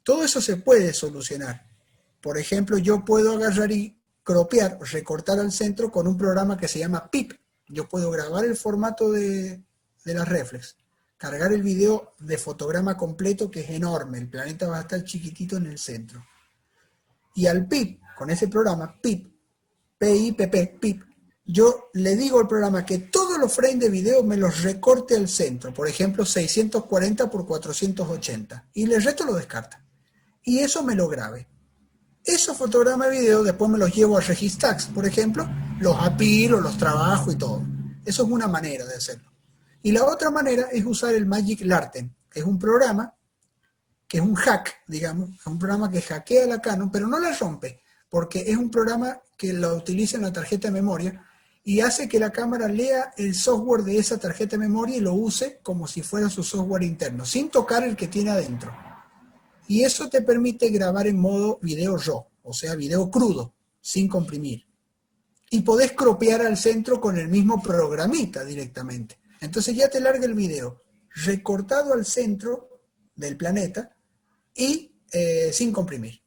Todo eso se puede solucionar. Por ejemplo, yo puedo agarrar y cropear, recortar al centro con un programa que se llama PIP. Yo puedo grabar el formato de la reflex, cargar el video de fotograma completo, que es enorme, el planeta va a estar chiquitito en el centro. Y al PIP, con ese programa, PIP, P-I-P-P, PIP, yo le digo al programa que todos los frames de video me los recorte al centro, por ejemplo 640 por 480, y el resto lo descarta. Y eso me lo grabe. Esos fotogramas de video después me los llevo a Registax, por ejemplo, los apilo, los trabajo y todo. Eso es una manera de hacerlo. Y la otra manera es usar el Magic Larten, que es un programa, que es un hack, digamos, es un programa que hackea la Canon, pero no la rompe, porque es un programa que lo utiliza en la tarjeta de memoria y hace que la cámara lea el software de esa tarjeta de memoria y lo use como si fuera su software interno, sin tocar el que tiene adentro. Y eso te permite grabar en modo video RAW, o sea, video crudo, sin comprimir. Y podés cropear al centro con el mismo programita directamente. Entonces ya te larga el video recortado al centro del planeta y sin comprimir.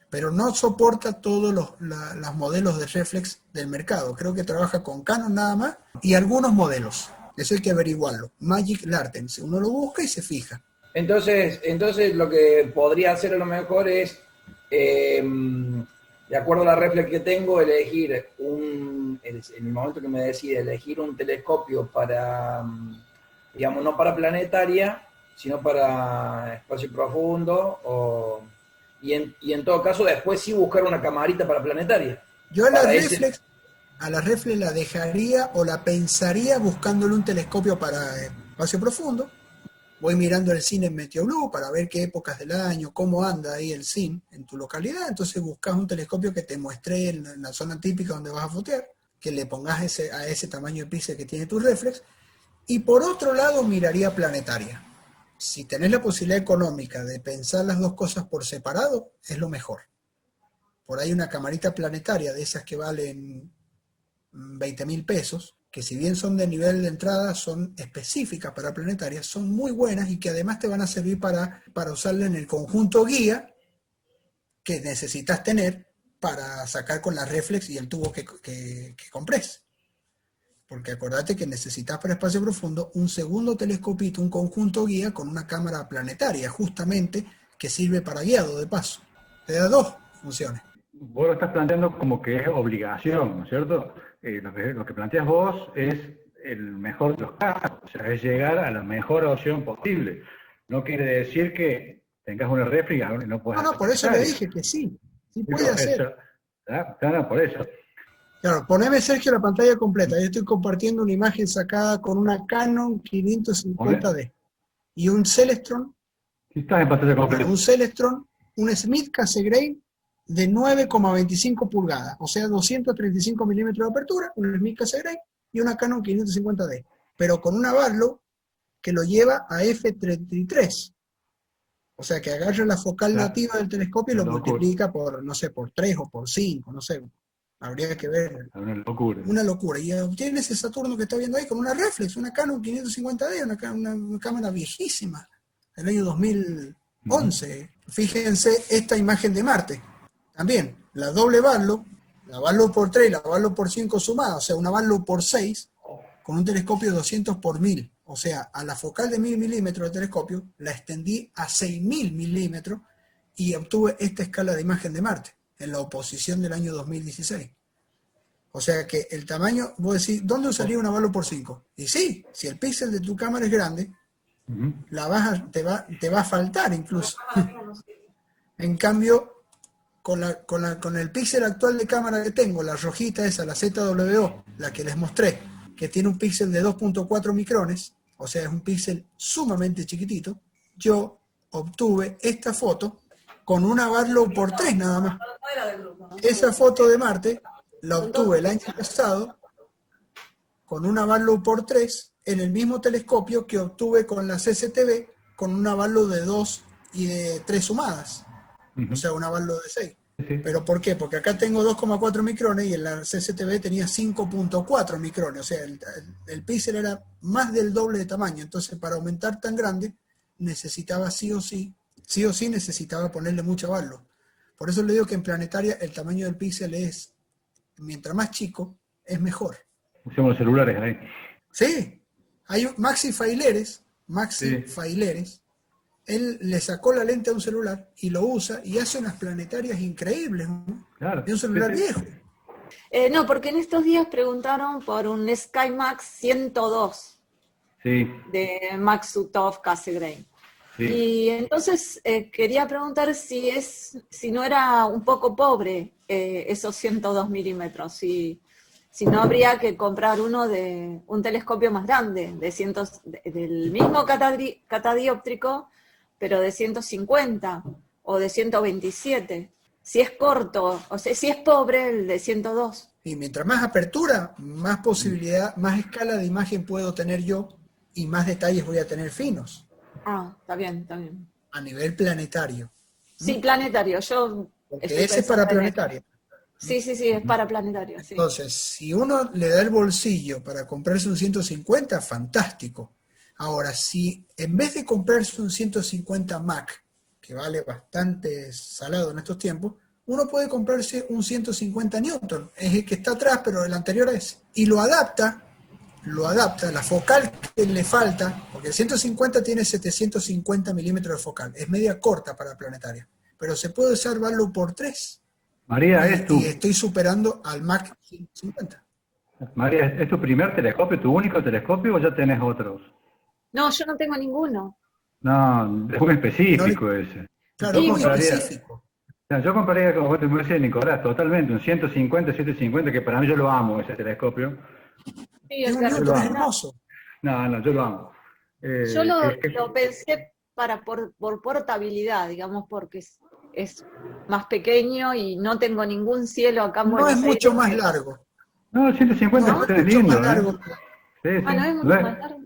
Pero no soporta todos los modelos de reflex del mercado. Creo que trabaja con Canon nada más y algunos modelos. Eso hay que averiguarlo. Magic Larten, uno lo busca y se fija. Entonces lo que podría hacer a lo mejor es, de acuerdo a la reflex que tengo, elegir en el momento que me decide, elegir un telescopio para, digamos, no para planetaria, sino para espacio profundo, y en todo caso después sí buscar una camarita para planetaria. Yo a la reflex la dejaría o la pensaría buscándole un telescopio para espacio profundo. Voy mirando el cine en MeteoBlue para ver qué épocas del año, cómo anda ahí el cine en tu localidad. Entonces buscas un telescopio que te muestre en la zona típica donde vas a fotear, que le pongas a ese tamaño de píxel que tiene tu reflex. Y por otro lado miraría planetaria. Si tenés la posibilidad económica de pensar las dos cosas por separado, es lo mejor. Por ahí una camarita planetaria de esas que valen 20.000 pesos, que si bien son de nivel de entrada, son específicas para planetarias, son muy buenas y que además te van a servir para usarla en el conjunto guía que necesitas tener para sacar con la reflex y el tubo que compres. Porque acordate que necesitas para espacio profundo un segundo telescopito, un conjunto guía con una cámara planetaria, justamente, que sirve para guiado de paso. Te da dos funciones. Vos lo estás planteando como que es obligación, ¿no es cierto? Lo que planteas vos es el mejor de los casos, o sea, es llegar a la mejor opción posible. No quiere decir que tengas una reflex y no puedas hacer. No, por eso le dije que sí puede hacer. Claro, por eso. Claro, poneme, Sergio, la pantalla completa. Yo estoy compartiendo una imagen sacada con una Canon 550D y un Celestron. Sí, estás en pantalla completa. Un Celestron, un Smith Cassegrain de 9,25 pulgadas, o sea, 235 milímetros de apertura, un Smith Cassegrain y una Canon 550D, pero con una Barlow que lo lleva a f33. O sea, que agarra la focal Claro. nativa del telescopio y lo Locura. multiplica por, no sé, por 3 o por 5, no sé. Habría que ver. Una locura. Una locura. Y obtiene ese Saturno que está viendo ahí con una reflex, una Canon 550D, una cámara viejísima, del año 2011. Fíjense esta imagen de Marte. También, la doble Barlow, la Barlow por 3 y la Barlow por 5 sumada, o sea, una Barlow por 6, con un telescopio de 200 por 1000. O sea, a la focal de 1000 milímetros de telescopio, la extendí a 6000 milímetros y obtuve esta escala de imagen de Marte, en la oposición del año 2016. O sea que el tamaño, vos decís, ¿dónde usaría una Barlow por 5? Y sí, si el píxel de tu cámara es grande, te va a faltar incluso. En cambio, con el píxel actual de cámara que tengo, la rojita esa, la ZWO, la que les mostré, que tiene un píxel de 2.4 micrones, o sea, es un píxel sumamente chiquitito, yo obtuve esta foto con una Barlow por 3 nada más. Esa foto de Marte la obtuve el año pasado con una Barlow por 3 en el mismo telescopio que obtuve con la CCTV con una Barlow de 2 y de 3 sumadas. O sea, una Barlow de 6. Sí. ¿Pero por qué? Porque acá tengo 2,4 micrones y en la CCTV tenía 5.4 micrones. O sea, el píxel era más del doble de tamaño. Entonces, para aumentar tan grande, necesitaba sí o sí necesitaba ponerle mucha Barlow. Por eso le digo que en planetaria el tamaño del píxel es, mientras más chico, es mejor. Usamos los celulares ahí. Sí, hay Maxi Faileres, él le sacó la lente a un celular y lo usa y hace unas planetarias increíbles, ¿no? Claro. Es un celular viejo. No, porque en estos días preguntaron por un SkyMax 102 Sí, de Max Sutov Cassegrain. sí. Y entonces quería preguntar si no era un poco pobre esos 102 milímetros, si no habría que comprar uno de un telescopio más grande, del mismo catadióptrico, pero de 150 o de 127. Si es corto, o sea, si es pobre el de 102. Y mientras más apertura, más posibilidad, más escala de imagen puedo tener yo y más detalles voy a tener finos Ah, está bien, está bien. a nivel planetario. Sí, planetario, yo Porque estoy ese es para pensando en eso. planetario. Sí, es para planetario, sí. Entonces, si uno le da el bolsillo para comprarse un 150, fantástico. Ahora, si en vez de comprarse un 150 Mac, que vale bastante salado en estos tiempos, uno puede comprarse un 150 Newton, es el que está atrás, pero el anterior a ese, y lo adapta, la focal que le falta, porque el 150 tiene 750 milímetros de focal, es media corta para planetaria, pero se puede usar Barlow por 3. María, Y estoy superando al Mac 150. María, ¿es tu primer telescopio, tu único telescopio o ya tenés otros? No, yo no tengo ninguno. No, es muy específico ese. Claro, Yo es muy compraría, específico. yo compraría, como te decía Nicolás, totalmente, un 150, 750, que para mí yo lo amo, ese telescopio. Sí, Es el un que Newton recomienda. hermoso. No, yo lo amo. Yo lo pensé por portabilidad, digamos, porque es más pequeño y no tengo ningún cielo acá en No es Buenos Aires. mucho más largo. No, 150 No, es es mucho lindo, más largo. Sí, sí. Ah, ¿no es mucho más largo?